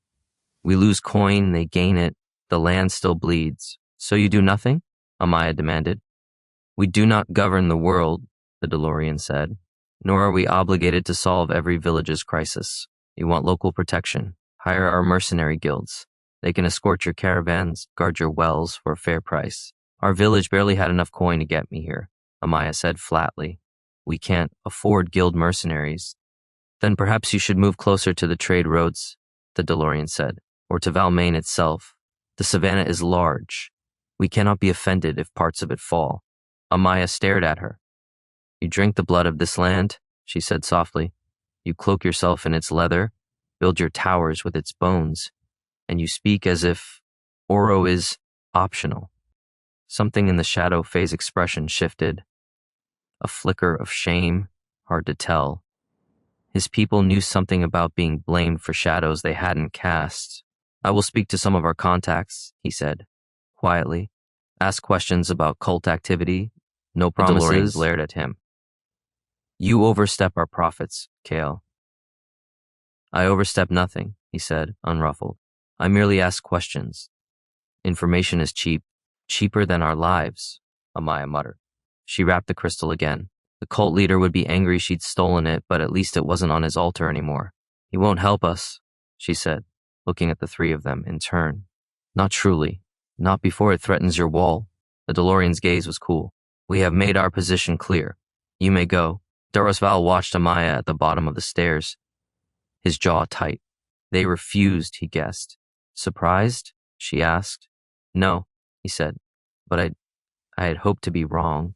We lose coin, they gain it, the land still bleeds. So you do nothing? Amaya demanded. We do not govern the world, the DeLorean said, nor are we obligated to solve every village's crisis. You want local protection. Hire our mercenary guilds. They can escort your caravans, guard your wells for a fair price. Our village barely had enough coin to get me here, Amaya said flatly. We can't afford guild mercenaries. Then perhaps you should move closer to the trade roads, the DeLorean said, or to Balmain itself. The Savannah is large. We cannot be offended if parts of it fall. Amaya stared at her. You drink the blood of this land, she said softly. You cloak yourself in its leather, build your towers with its bones, and you speak as if Oro is optional. Something in the Shadow Fae's expression shifted. A flicker of shame, hard to tell. His people knew something about being blamed for shadows they hadn't cast. I will speak to some of our contacts, he said, quietly. Ask questions about cult activity. No promises. The DeLorean glared at him. You overstep our profits, Kale. I overstep nothing, he said, unruffled. I merely ask questions. Information is cheap, cheaper than our lives, Amaya muttered. She wrapped the crystal again. The cult leader would be angry she'd stolen it, but at least it wasn't on his altar anymore. He won't help us, she said, looking at the three of them in turn. Not truly. Not before it threatens your wall. The DeLorean's gaze was cool. We have made our position clear. You may go. Durosval watched Amaya at the bottom of the stairs, his jaw tight. They refused, he guessed. Surprised? She asked. No, he said, but I had hoped to be wrong.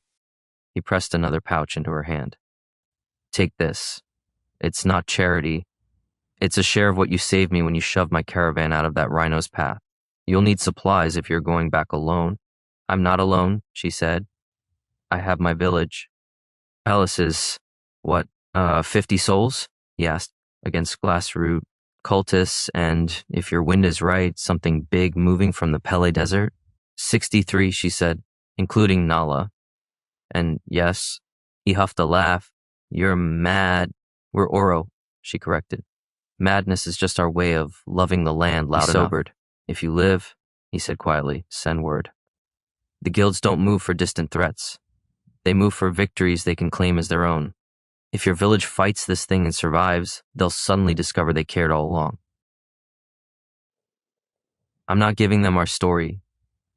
He pressed another pouch into her hand. Take this. It's not charity. It's a share of what you saved me when you shoved my caravan out of that rhino's path. You'll need supplies if you're going back alone. I'm not alone, she said. I have my village. Pellis is, 50 souls? He asked, against Glassroot, cultists, and, if your wind is right, something big moving from the Pele Desert. 63, she said, including Nala. And yes, he huffed a laugh. You're mad. We're Oro, she corrected. Madness is just our way of loving the land loud enough. He sobered. If you live, he said quietly, send word. The guilds don't move for distant threats. They move for victories they can claim as their own. If your village fights this thing and survives, they'll suddenly discover they cared all along. I'm not giving them our story,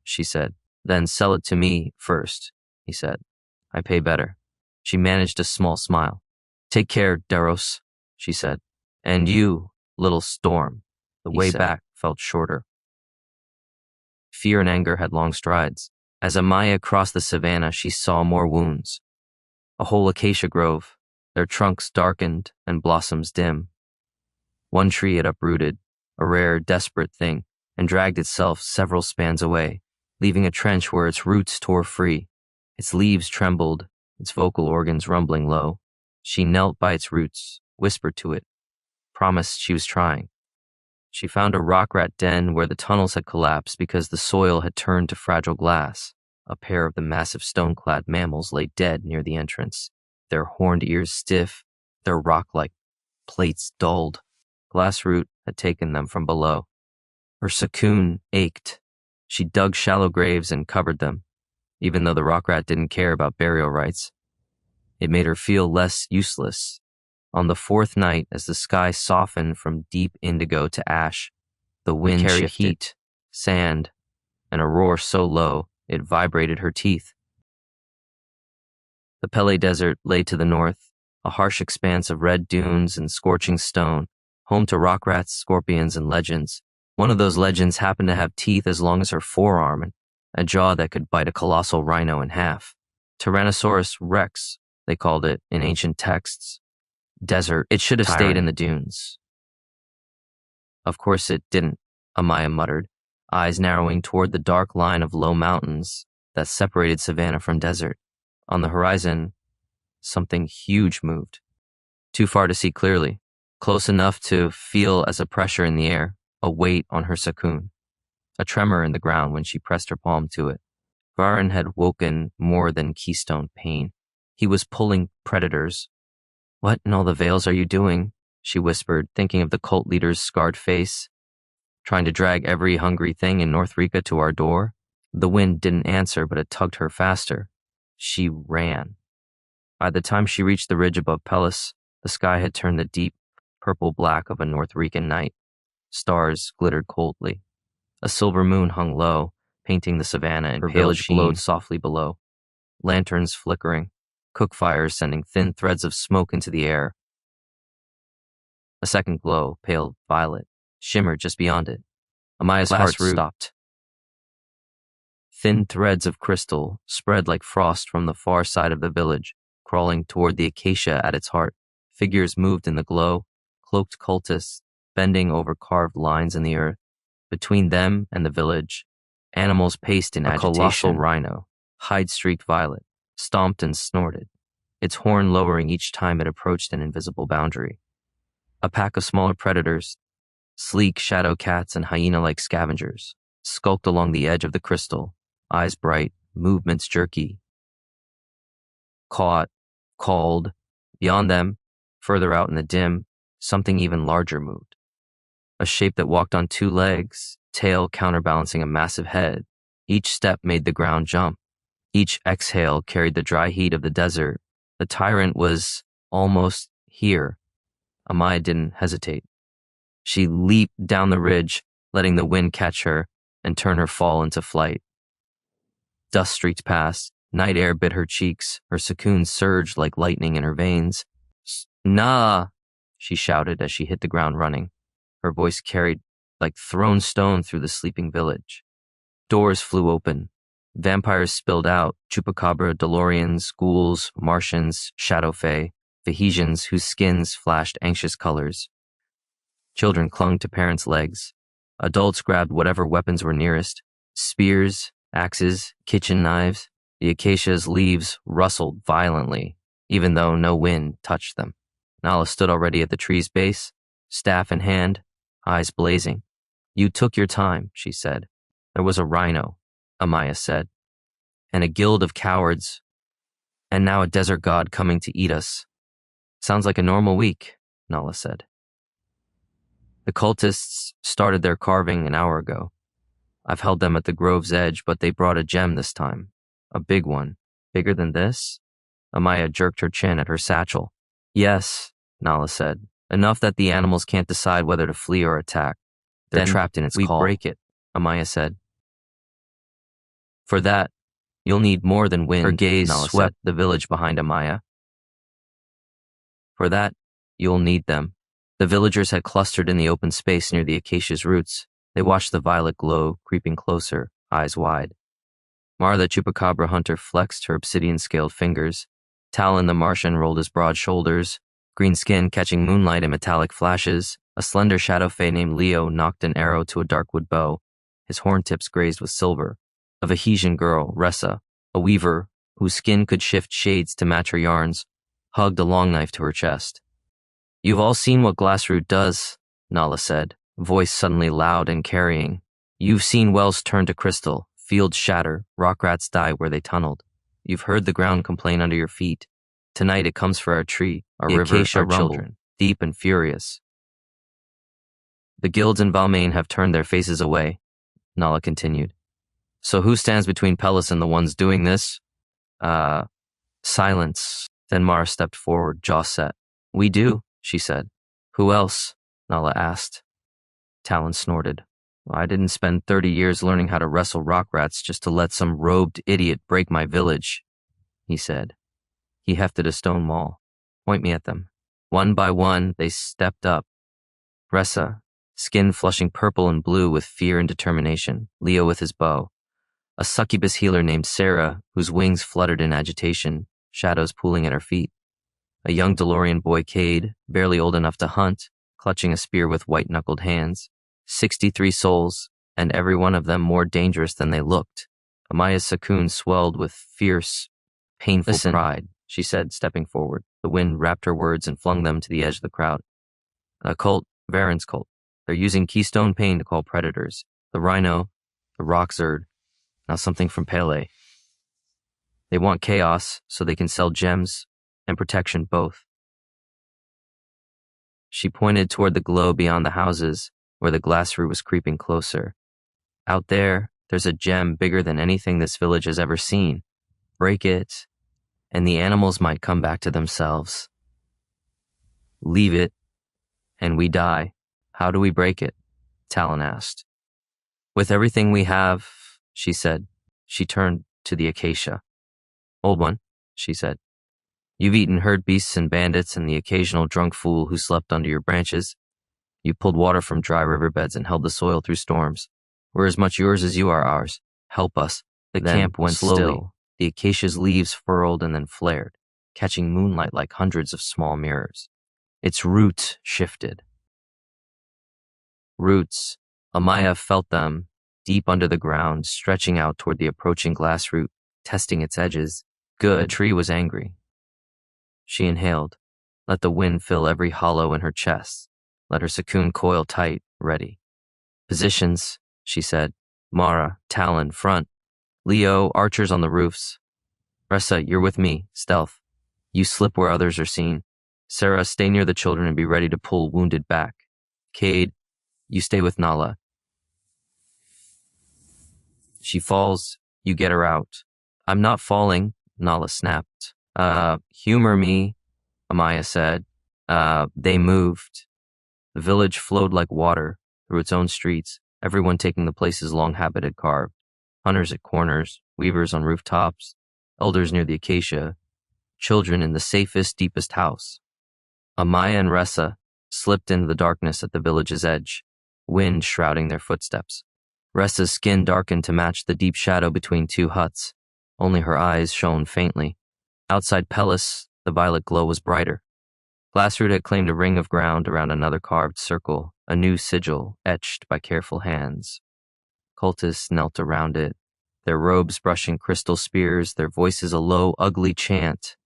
she said. Then sell it to me first, he said. I pay better. She managed a small smile. Take care, Deros, she said. And you, little storm. The way back felt shorter. Fear and anger had long strides. As Amaya crossed the savannah, she saw more wounds. A whole acacia grove, their trunks darkened and blossoms dim. One tree had uprooted, a rare, desperate thing, and dragged itself several spans away, leaving a trench where its roots tore free. Its leaves trembled, its vocal organs rumbling low. She knelt by its roots, whispered to it, promised she was trying. She found a rock rat den where the tunnels had collapsed because the soil had turned to fragile glass. A pair of the massive stone-clad mammals lay dead near the entrance, their horned ears stiff, their rock-like plates dulled. Glassroot had taken them from below. Her sacoon ached. She dug shallow graves and covered them, even though the rock rat didn't care about burial rites. It made her feel less useless. On the fourth night, as the sky softened from deep indigo to ash, the wind carried heat, sand, and a roar so low it vibrated her teeth. The Pellis Desert lay to the north, a harsh expanse of red dunes and scorching stone, home to rock rats, scorpions, and legends. One of those legends happened to have teeth as long as her forearm and a jaw that could bite a colossal rhino in half. Tyrannosaurus Rex, they called it in ancient texts. Desert, it should have stayed in the dunes. Of course it didn't, Amaya muttered, eyes narrowing toward the dark line of low mountains that separated savanna from desert. On the horizon, something huge moved. Too far to see clearly, close enough to feel as a pressure in the air, a weight on her sacoon, a tremor in the ground when she pressed her palm to it. Varan had woken more than keystone pain. He was pulling predators. "What in all the veils are you doing?" she whispered, thinking of the cult leader's scarred face. "Trying to drag every hungry thing in North Rica to our door?" The wind didn't answer, but it tugged her faster. She ran. By the time she reached the ridge above Pellis, the sky had turned the deep purple black of a North Rican night. Stars glittered coldly. A silver moon hung low, painting the savanna in pale sheen. Her village glowed softly below, lanterns flickering, cook fires sending thin threads of smoke into the air. A second glow, pale violet, shimmered just beyond it. Amaya's heart stopped. Thin threads of crystal spread like frost from the far side of the village, crawling toward the acacia at its heart. Figures moved in the glow, cloaked cultists, bending over carved lines in the earth. Between them and the village, animals paced in agitation. A colossal rhino, hide-streaked violet, stomped and snorted, its horn lowering each time it approached an invisible boundary. A pack of smaller predators, sleek shadow cats and hyena-like scavengers, skulked along the edge of the crystal, eyes bright, movements jerky. Caught, called. Beyond them, further out in the dim, something even larger moved. A shape that walked on two legs, tail counterbalancing a massive head. Each step made the ground jump. Each exhale carried the dry heat of the desert. The tyrant was almost here. Amaya didn't hesitate. She leaped down the ridge, letting the wind catch her and turn her fall into flight. Dust streaked past, night air bit her cheeks, her sacoon surged like lightning in her veins. "Nah!" she shouted as she hit the ground running. Her voice carried like thrown stone through the sleeping village. Doors flew open. Vampires spilled out, chupacabra, Delorians, ghouls, Martians, shadow fae, Vahesians whose skins flashed anxious colors. Children clung to parents' legs. Adults grabbed whatever weapons were nearest. Spears, axes, kitchen knives. The acacia's leaves rustled violently, even though no wind touched them. Nala stood already at the tree's base, staff in hand, eyes blazing. "You took your time," she said. "There was a rhino," Amaya said, "and a guild of cowards, and now a desert god coming to eat us." "Sounds like a normal week," Nala said. "The cultists started their carving an hour ago. I've held them at the grove's edge, but they brought a gem this time. A big one. Bigger than this?" Amaya jerked her chin at her satchel. "Yes," Nala said. "Enough that the animals can't decide whether to flee or attack. They're trapped in its call." "We break it," Amaya said. "For that, you'll need more than wind." Her gaze swept the village behind Amaya. "For that, you'll need them." The villagers had clustered in the open space near the acacia's roots. They watched the violet glow creeping closer, eyes wide. Mara the chupacabra hunter flexed her obsidian-scaled fingers. Talon the Martian rolled his broad shoulders, green skin catching moonlight in metallic flashes. A slender shadow fae named Leo knocked an arrow to a darkwood bow. His horn tips grazed with silver. A Vahesian girl, Ressa, a weaver, whose skin could shift shades to match her yarns, hugged a long knife to her chest. "You've all seen what Glassroot does," Nala said, voice suddenly loud and carrying. "You've seen wells turn to crystal, fields shatter, rock rats die where they tunneled. You've heard the ground complain under your feet. Tonight it comes for our tree, our river,
Acacia
our
rumbled,
children, deep and furious." "The guilds in Valmain have turned their faces away," Nala continued. "So who stands between Pellis and the ones doing this?" Silence. Then Mara stepped forward, jaw set. "We do," she said. "Who else?" Nala asked. Talon snorted. "I didn't spend 30 years learning how to wrestle rock rats just to let some robed idiot break my village," he said. He hefted a stone maul. "Point me at them." One by one, they stepped up. Ressa, skin flushing purple and blue with fear and determination, Leo with his bow. A succubus healer named Sarah, whose wings fluttered in agitation, shadows pooling at her feet. A young Delorian boy, Cade, barely old enough to hunt, clutching a spear with white-knuckled hands. 63 souls, and every one of them more dangerous than they looked. Amaya's sacoon swelled with fierce, painful pride, she said, stepping forward. The wind wrapped her words and flung them to the edge of the crowd. "A cult, Varen's cult. They're using keystone pain to call predators. The rhino, the Rockzird, now something from Pellis. They want chaos so they can sell gems and protection both." She pointed toward the glow beyond the houses, where the Glassroot was creeping closer. "Out there's a gem bigger than anything this village has ever seen. Break it, and the animals might come back to themselves. Leave it, and we die. How do we break it?" Talon asked. "With everything we have," she said. She turned to the Acacia. "Old one," she said. "You've eaten herd beasts and bandits and the occasional drunk fool who slept under your branches. You pulled water from dry riverbeds and held the soil through storms. We're as much yours as you are ours. Help us." The camp went slowly. Still. The acacia's leaves furled and then flared, catching moonlight like hundreds of small mirrors. Its roots shifted. Roots. Amaya felt them, deep under the ground, stretching out toward the approaching Glassroot, testing its edges. Good. The tree was angry. She inhaled, let the wind fill every hollow in her chest, let her sacoon coil tight, ready. "Positions," she said. "Mara, Talon, front. Leo, archers on the roofs. Ressa, you're with me, stealth. You slip where others are seen. Sarah, stay near the children and be ready to pull wounded back. Cade, you stay with Nala. She falls, you get her out." "I'm not falling," Nala snapped. Humor me," Amaya said. They moved. The village flowed like water through its own streets, everyone taking the places long habit had carved. Hunters at corners, weavers on rooftops, elders near the acacia, children in the safest, deepest house. Amaya and Ressa slipped into the darkness at the village's edge, wind shrouding their footsteps. Ressa's skin darkened to match the deep shadow between two huts. Only her eyes shone faintly. Outside Pellis, the violet glow was brighter. Glassroot had claimed a ring of ground around another carved circle, a new sigil etched by careful hands. Cultists knelt around it, their robes brushing crystal spears, their voices a low, ugly chant.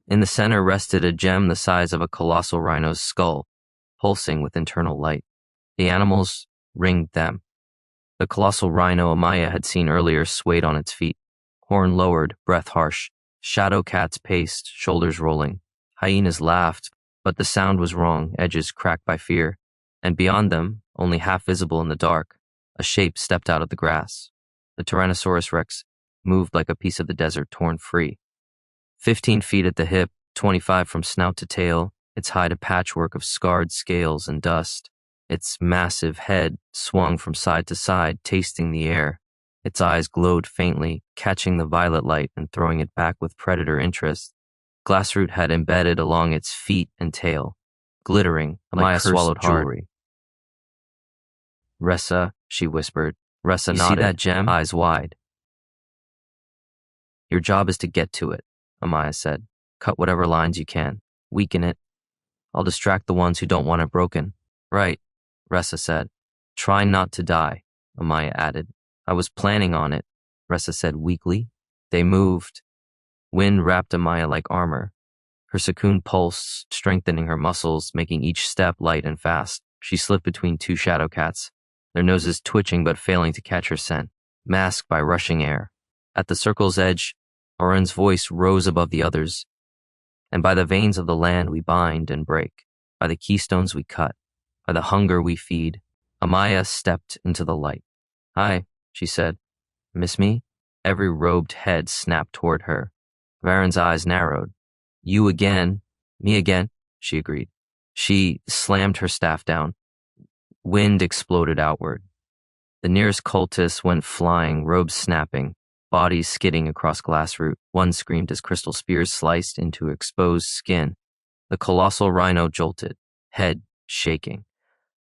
In the center rested a gem the size of a colossal rhino's skull, pulsing with internal light. The animals ringed them. The colossal rhino Amaya had seen earlier swayed on its feet, horn lowered, breath harsh. Shadow cats paced, shoulders rolling. Hyenas laughed, but the sound was wrong, edges cracked by fear. And beyond them, only half visible in the dark, a shape stepped out of the grass. The Tyrannosaurus Rex moved like a piece of the desert torn free. 15 feet at the hip, 25 from snout to tail, its hide a patchwork of scarred scales and dust. Its massive head swung from side to side, tasting the air. Its eyes glowed faintly, catching the violet light and throwing it back with predator interest. Glassroot had embedded along its feet and tail, glittering like swallowed jewelry. "Ressa," she whispered. Ressa nodded, see that gem? Eyes wide. "Your job is to get to it," Amaya said. "Cut whatever lines you can. Weaken it. I'll distract the ones who don't want it broken." "Right," Ressa said. "Try not to die," Amaya added. "I was planning on it," Ressa said weakly. They moved. Wind wrapped Amaya like armor. Her sacoon pulsed, strengthening her muscles, making each step light and fast. She slipped between two shadow cats, their noses twitching but failing to catch her scent, masked by rushing air. At the circle's edge, Oren's voice rose above the others. And by the veins of the land we bind and break, by the keystones we cut, by the hunger we feed. Amaya stepped into the light. Hi, she said. Miss me? Every robed head snapped toward her. Varen's eyes narrowed. You again, me again, she agreed. She slammed her staff down. Wind exploded outward. The nearest cultists went flying, robes snapping, bodies skidding across Glassroot. One screamed as crystal spears sliced into exposed skin. The colossal rhino jolted, head shaking.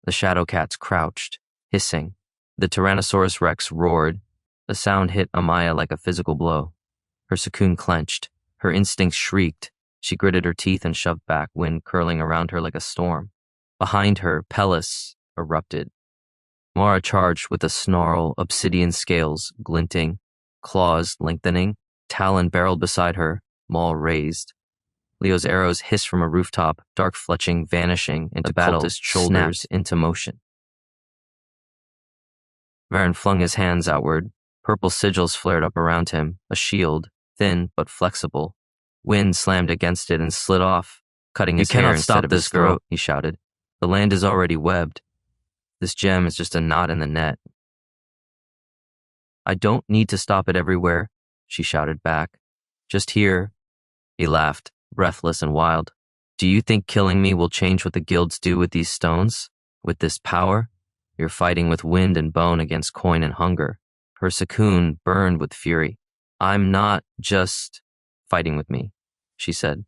The shadow cats crouched, hissing. The Tyrannosaurus Rex roared. The sound hit Amaya like a physical blow. Her sacoon clenched. Her instincts shrieked. She gritted her teeth and shoved back, wind curling around her like a storm. Behind her, Pellis erupted. Mara charged with a snarl, obsidian scales glinting, claws lengthening, talon barreled beside her, maul raised. Leo's arrows hissed from a rooftop, dark fletching vanishing into cultist shoulders into motion. Varen flung his hands outward. Purple sigils flared up around him, a shield, thin but flexible. Wind slammed against it and slid off, cutting his hair instead of his throat, he shouted. The land is already webbed. This gem is just a knot in the net. I don't need to stop it everywhere, she shouted back. Just here. He laughed, breathless and wild. Do you think killing me will change what the guilds do with these stones? With this power? You're fighting with wind and bone against coin and hunger. Her sacoon burned with fury. I'm not just fighting with me, she said.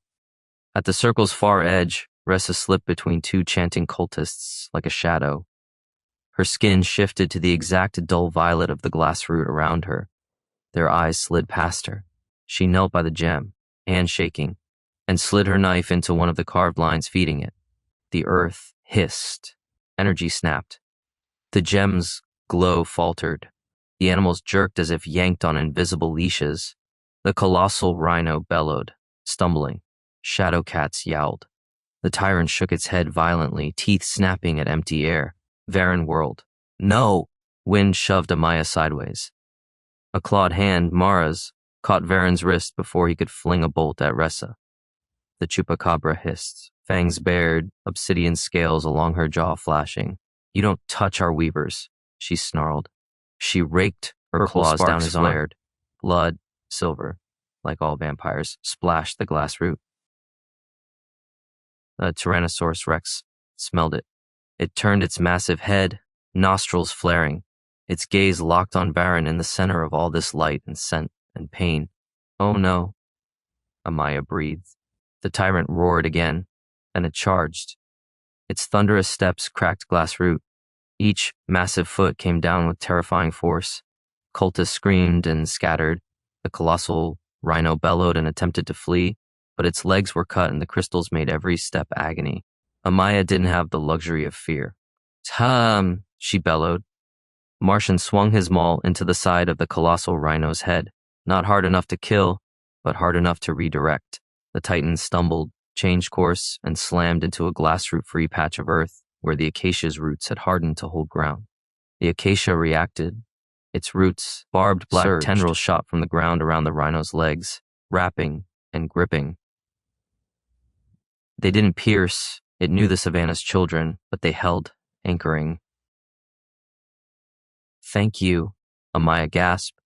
At the circle's far edge, Ressa slipped between two chanting cultists like a shadow. Her skin shifted to the exact dull violet of the glassroot around her. Their eyes slid past her. She knelt by the gem, hand shaking, and slid her knife into one of the carved lines feeding it. The earth hissed. Energy snapped. The gem's glow faltered. The animals jerked as if yanked on invisible leashes. The colossal rhino bellowed, stumbling. Shadow cats yowled. The tyrant shook its head violently, teeth snapping at empty air. Varen whirled. No! Wind shoved Amaya sideways. A clawed hand, Mara's, caught Varen's wrist before he could fling a bolt at Ressa. The chupacabra hissed, fangs bared, obsidian scales along her jaw flashing. You don't touch our weavers, she snarled. She raked her claws down his arm. Blood, silver, like all vampires, splashed the glassroot. The Tyrannosaurus Rex smelled it. It turned its massive head, nostrils flaring, its gaze locked on Varen in the center of all this light and scent and pain. Oh no, Amaya breathed. The tyrant roared again, and it charged. Its thunderous steps cracked Glassroot. Each massive foot came down with terrifying force. Cultists screamed and scattered. The colossal rhino bellowed and attempted to flee, but its legs were cut and the crystals made every step agony. Amaya didn't have the luxury of fear. Tom, she bellowed. Martian swung his maul into the side of the colossal rhino's head, not hard enough to kill, but hard enough to redirect. The titan stumbled, changed course, and slammed into a glassroot-free patch of earth where the acacia's roots had hardened to hold ground. The acacia reacted. Its roots, barbed black tendrils shot from the ground around the rhino's legs, wrapping and gripping. They didn't pierce. It knew the savannah's children, but they held, anchoring. Thank you, Amaya gasped.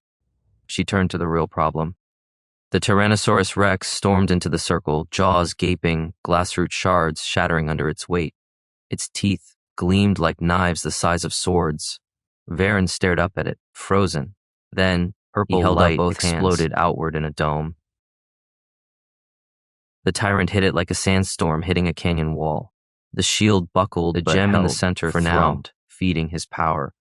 She turned to the real problem. The Tyrannosaurus Rex stormed into the circle, jaws gaping, glassroot shards shattering under its weight. Its teeth gleamed like knives the size of swords. Varen stared up at it, frozen. Then, purple light exploded outward in a dome. The tyrant hit it like a sandstorm hitting a canyon wall. The shield buckled, the gem in the center thrummed, feeding his power.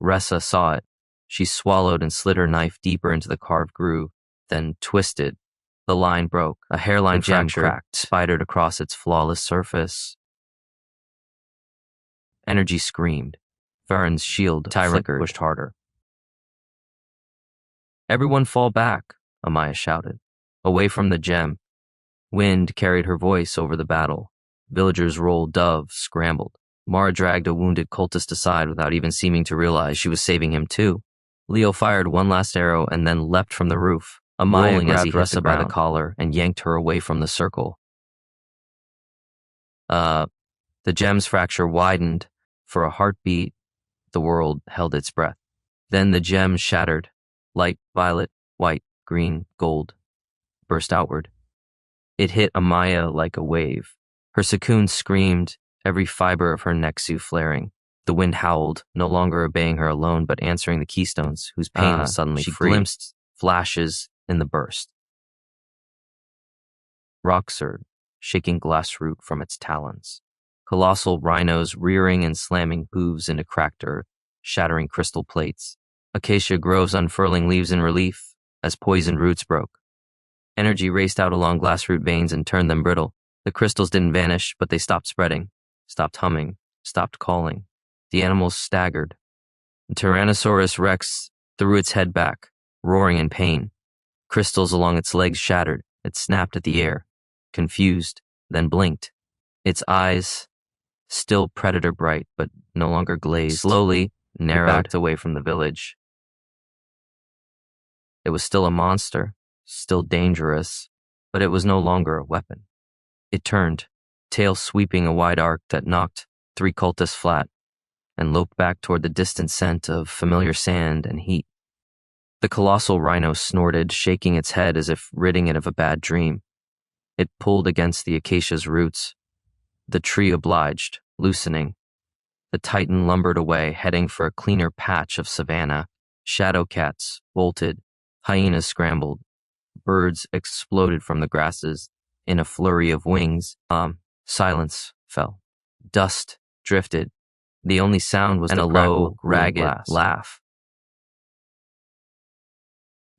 Ressa saw it. She swallowed and slid her knife deeper into the carved groove, then twisted. The line broke. A hairline fracture cracked, spidered across its flawless surface. Energy screamed. Varen's shield tyrant pushed harder. Everyone fall back, Amaya shouted. Away from the gem. Wind carried her voice over the battle. Villagers rolled, doves scrambled. Mara dragged a wounded cultist aside without even seeming to realize she was saving him too. Leo fired one last arrow and then leapt from the roof. Amaya grabbed Ressa by the collar and yanked her away from the circle. The gem's fracture widened. For a heartbeat, the world held its breath. Then the gem shattered. Light, violet, white, green, gold burst outward. It hit Amaya like a wave. Her sacoon screamed, every fiber of her neck suit flaring. The wind howled, no longer obeying her alone, but answering the keystones, whose pain was suddenly free. She glimpsed flashes in the burst. Rockzird, shaking Glassroot from its talons. Colossal rhinos rearing and slamming hooves into cracked earth, shattering crystal plates. Acacia groves unfurling leaves in relief as poisoned roots broke. Energy raced out along Glassroot veins and turned them brittle. The crystals didn't vanish, but they stopped spreading, stopped humming, stopped calling. The animals staggered. The Tyrannosaurus Rex threw its head back, roaring in pain. Crystals along its legs shattered. It snapped at the air, confused, then blinked. Its eyes, still predator bright, but no longer glazed, slowly narrowed away from the village. It was still a monster, still dangerous, but it was no longer a weapon. It turned, tail sweeping a wide arc that knocked 3 cultists flat, and loped back toward the distant scent of familiar sand and heat. The colossal rhino snorted, shaking its head as if ridding it of a bad dream. It pulled against the acacia's roots. The tree obliged, loosening. The titan lumbered away, heading for a cleaner patch of savanna. Shadow cats bolted, hyenas scrambled. Birds exploded from the grasses. In a flurry of wings, silence fell. Dust drifted. The only sound was a low, ragged laugh.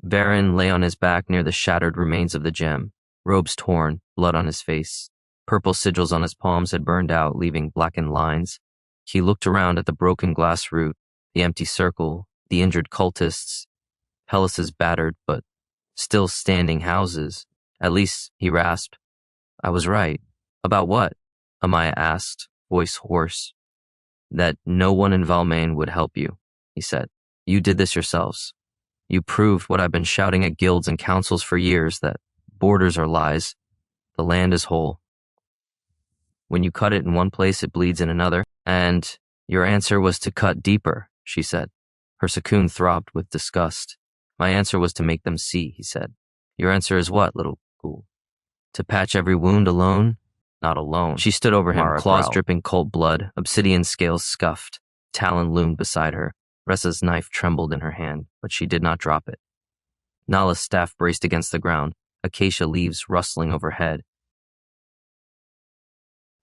Varen lay on his back near the shattered remains of the gem, robes torn, blood on his face. Purple sigils on his palms had burned out, leaving blackened lines. He looked around at the broken Glassroot, the empty circle, the injured cultists, Pellis's battered but still standing houses. At least, he rasped. I was right. About what? Amaya asked, voice hoarse. That no one in Valmain would help you, he said. You did this yourselves. You proved what I've been shouting at guilds and councils for years, that borders are lies. The land is whole. When you cut it in one place, it bleeds in another. And your answer was to cut deeper, she said. Her sacoon throbbed with disgust. My answer was to make them see, he said. Your answer is what, little ghoul? To patch every wound alone? Not alone. She stood over him, claws dripping cold blood, obsidian scales scuffed. Talon loomed beside her. Ressa's knife trembled in her hand, but she did not drop it. Nala's staff braced against the ground, acacia leaves rustling overhead.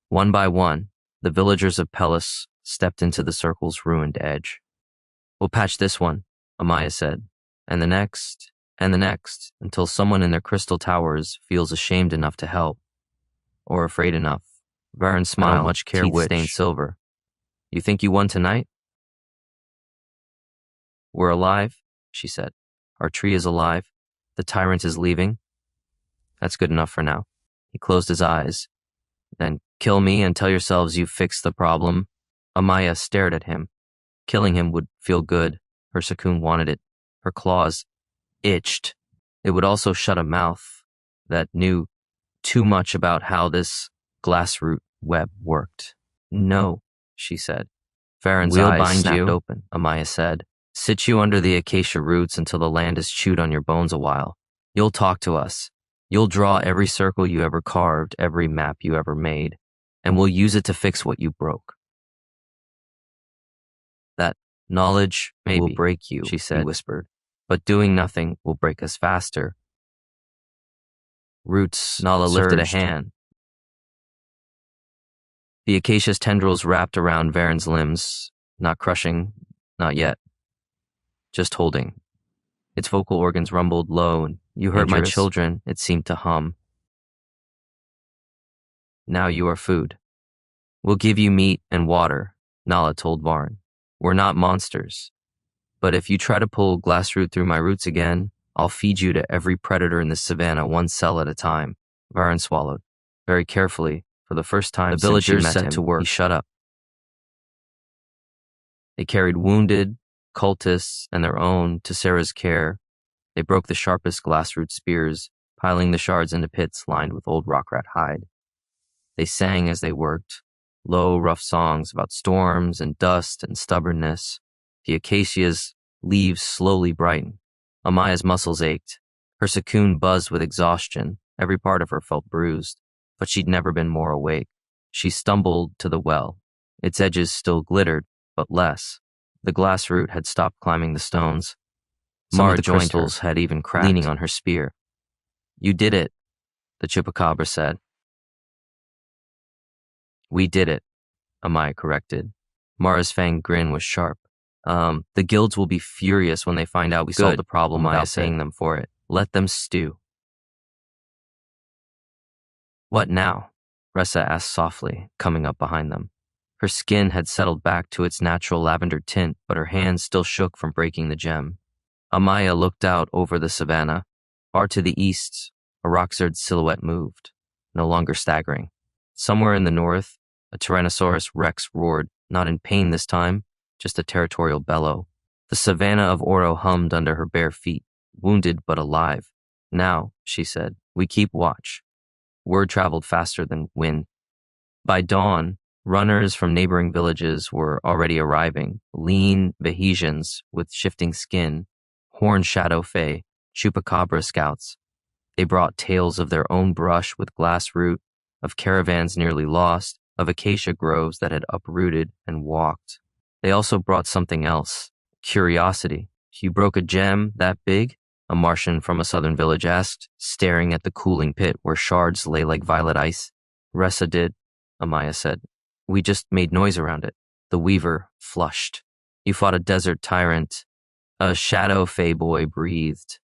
One by one, the villagers of Pellis stepped into the circle's ruined edge. We'll patch this one, Amaya said, and the next, until someone in their crystal towers feels ashamed enough to help. Or afraid enough. Varen smiled, much care teeth-stained silver. You think you won tonight? We're alive, she said. Our tree is alive. The tyrant is leaving. That's good enough for now. He closed his eyes. Then kill me and tell yourselves you've fixed the problem. Amaya stared at him. Killing him would feel good. Her sacoon wanted it. Her claws itched. It would also shut a mouth that knew too much about how this Glassroot web worked. No, she said. Varen's eyes snapped open, Amaya said. Sit you under the acacia roots until the land is chewed on your bones a while. You'll talk to us. You'll draw every circle you ever carved, every map you ever made, and we'll use it to fix what you broke. That knowledge will break you, she said, whispered, but doing nothing will break us faster. Roots, Nala lifted a hand. The acacia's tendrils wrapped around Varen's limbs, not crushing, not yet, just holding. Its vocal organs rumbled low, and you heard my children, it seemed to hum. Now you are food. We'll give you meat and water, Nala told Varen. We're not monsters. But if you try to pull Glassroot through my roots again, I'll feed you to every predator in the savannah, one cell at a time. Varen swallowed. Very carefully, for the first time the villagers set to work. He shut up. They carried wounded, cultists, and their own to Sarah's care. They broke the sharpest glassroot spears, piling the shards into pits lined with old rockrat hide. They sang as they worked, low, rough songs about storms and dust and stubbornness. The acacia's leaves slowly brightened. Amaya's muscles ached. Her sacoon buzzed with exhaustion. Every part of her felt bruised, but she'd never been more awake. She stumbled to the well. Its edges still glittered, but less. The glassroot had stopped climbing the stones. Some of the crystals had even cracked, leaning on her spear. You did it, the chupacabra said. We did it, Amaya corrected. Mara's fanged grin was sharp. The guilds will be furious when they find out we solved the problem without paying them for it. Let them stew. What now? Ressa asked softly, coming up behind them. Her skin had settled back to its natural lavender tint, but her hands still shook from breaking the gem. Amaya looked out over the savannah. Far to the east, a Rockzird silhouette moved, no longer staggering. Somewhere in the north, a Tyrannosaurus Rex roared, not in pain this time, just a territorial bellow. The Savanna of Oro hummed under her bare feet, wounded but alive. Now, she said, we keep watch. Word traveled faster than wind. By dawn, runners from neighboring villages were already arriving, lean Bahesians with shifting skin, horned shadow fae, chupacabra scouts. They brought tales of their own brush with Glassroot, of caravans nearly lost, of acacia groves that had uprooted and walked. They also brought something else, curiosity. You broke a gem that big? A Martian from a southern village asked, staring at the cooling pit where shards lay like violet ice. Ressa did, Amaya said. We just made noise around it. The weaver flushed. You fought a desert tyrant. A shadow fae boy breathed.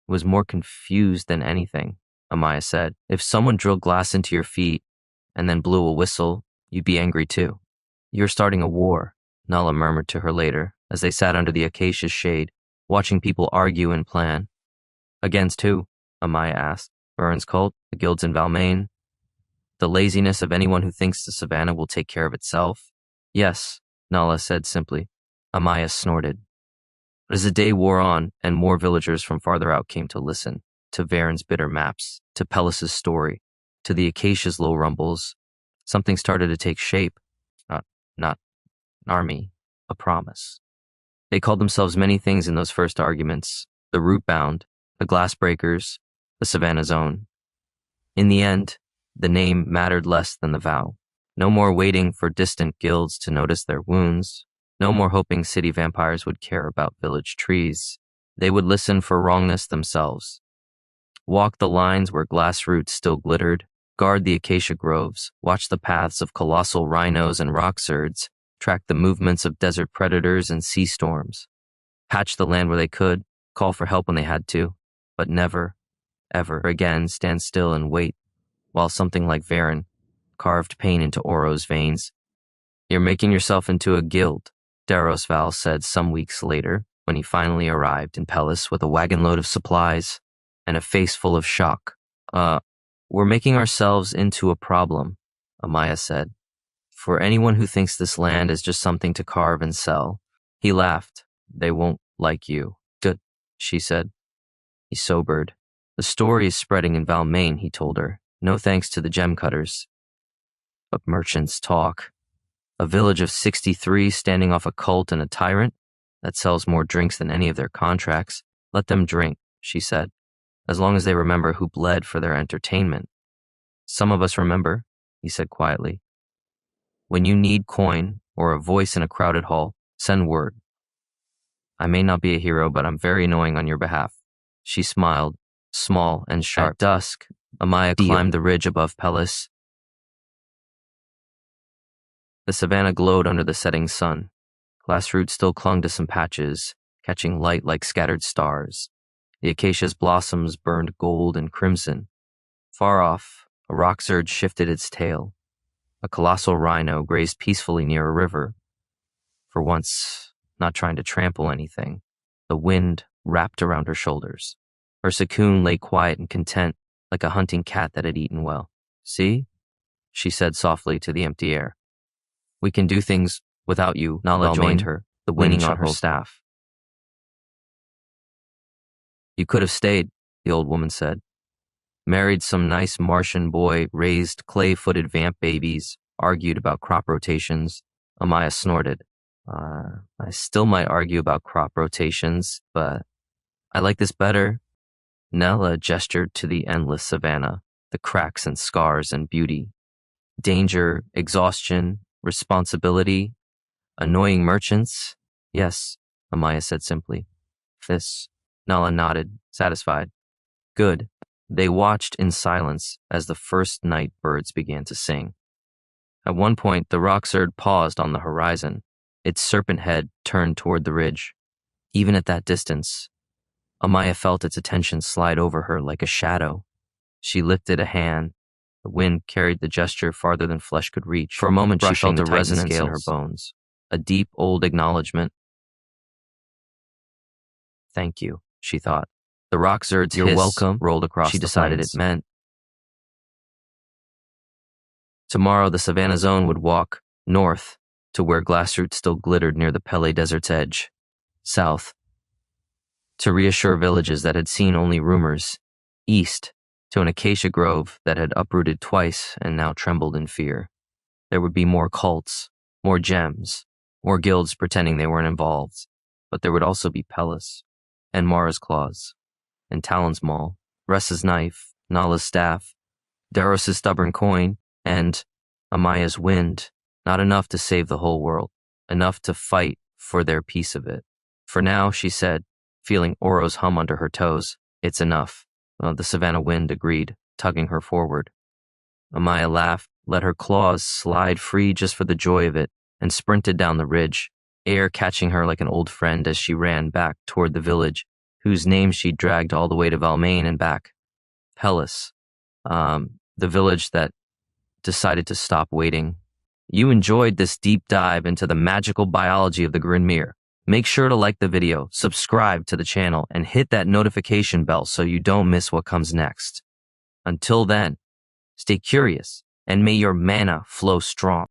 Was more confused than anything, Amaya said. If someone drilled glass into your feet and then blew a whistle, you'd be angry too. You're starting a war, Nala murmured to her later, as they sat under the acacia's shade, watching people argue and plan. Against who? Amaya asked. Vern's cult, the guilds in Valmain. The laziness of anyone who thinks the savannah will take care of itself. Yes, Nala said simply. Amaya snorted. But as the day wore on, and more villagers from farther out came to listen, to Vern's bitter maps, to Pellis' story, to the acacia's low rumbles, something started to take shape. Not an army, a promise. They called themselves many things in those first arguments, the rootbound, the glassbreakers, the savannah zone. In the end, the name mattered less than the vow. No more waiting for distant guilds to notice their wounds. No more hoping city vampires would care about village trees. They would listen for wrongness themselves. Walk the lines where glassroot still glittered, guard the acacia groves, watch the paths of colossal rhinos and rockzirds, track the movements of desert predators and sea storms. Patch the land where they could, call for help when they had to, but never, ever again stand still and wait, while something like Varen carved pain into Oro's veins. You're making yourself into a guild, Darosval said some weeks later, when he finally arrived in Pellis with a wagon load of supplies and a face full of shock. We're making ourselves into a problem, Amaya said. For anyone who thinks this land is just something to carve and sell. He laughed. They won't like you. Good, she said. He sobered. The story is spreading in Valmain, he told her. No thanks to the gem cutters. But merchants talk. A village of 63 standing off a cult and a tyrant? That sells more drinks than any of their contracts. Let them drink, she said, as long as they remember who bled for their entertainment. Some of us remember, he said quietly. When you need coin or a voice in a crowded hall, send word. I may not be a hero, but I'm very annoying on your behalf. She smiled, small and sharp. At dusk, Amaya climbed the ridge above Pellis. The savannah glowed under the setting sun. Glassroot still clung to some patches, catching light like scattered stars. The acacia's blossoms burned gold and crimson. Far off, a rockzird shifted its tail. A colossal rhino grazed peacefully near a river. For once, not trying to trample anything. The wind wrapped around her shoulders. Her sacoon lay quiet and content, like a hunting cat that had eaten well. See? She said softly to the empty air. We can do things without you. Nala joined her, the wind on her staff. You could have stayed, the old woman said. Married some nice Martian boy, raised clay-footed vamp babies, argued about crop rotations. Amaya snorted. I still might argue about crop rotations, but I like this better. Nella gestured to the endless savanna, the cracks and scars and beauty. Danger, exhaustion, responsibility, annoying merchants. Yes, Amaya said simply. This. Nala nodded, satisfied. Good. They watched in silence as the first night birds began to sing. At one point, the Rockzird paused on the horizon, its serpent head turned toward the ridge. Even at that distance, Amaya felt its attention slide over her like a shadow. She lifted a hand. The wind carried the gesture farther than flesh could reach. For a moment, she felt a resonance in her bones, a deep, old acknowledgement. Thank you, she thought. The Rockzird's hiss welcome rolled across she decided it meant. Tomorrow, the Savannah Zone would walk north to where Glassroot still glittered near the Pellis Desert's edge, south to reassure villages that had seen only rumors, east to an acacia grove that had uprooted twice and now trembled in fear. There would be more cults, more gems, more guilds pretending they weren't involved, but there would also be Pellis, and Mara's claws, and Talon's maul, Ressa's knife, Nala's staff, Daros's stubborn coin, and Amaya's wind. Not enough to save the whole world, enough to fight for their piece of it. For now, she said, feeling Oro's hum under her toes, it's enough. The Savannah wind agreed, tugging her forward. Amaya laughed, let her claws slide free just for the joy of it, and sprinted down the ridge, air catching her like an old friend as she ran back toward the village, whose name she'd dragged all the way to Valmain and back. Pellis, the village that decided to stop waiting. You enjoyed this deep dive into the magical biology of the Grinnmere. Make sure to like the video, subscribe to the channel, and hit that notification bell so you don't miss what comes next. Until then, stay curious, and may your mana flow strong.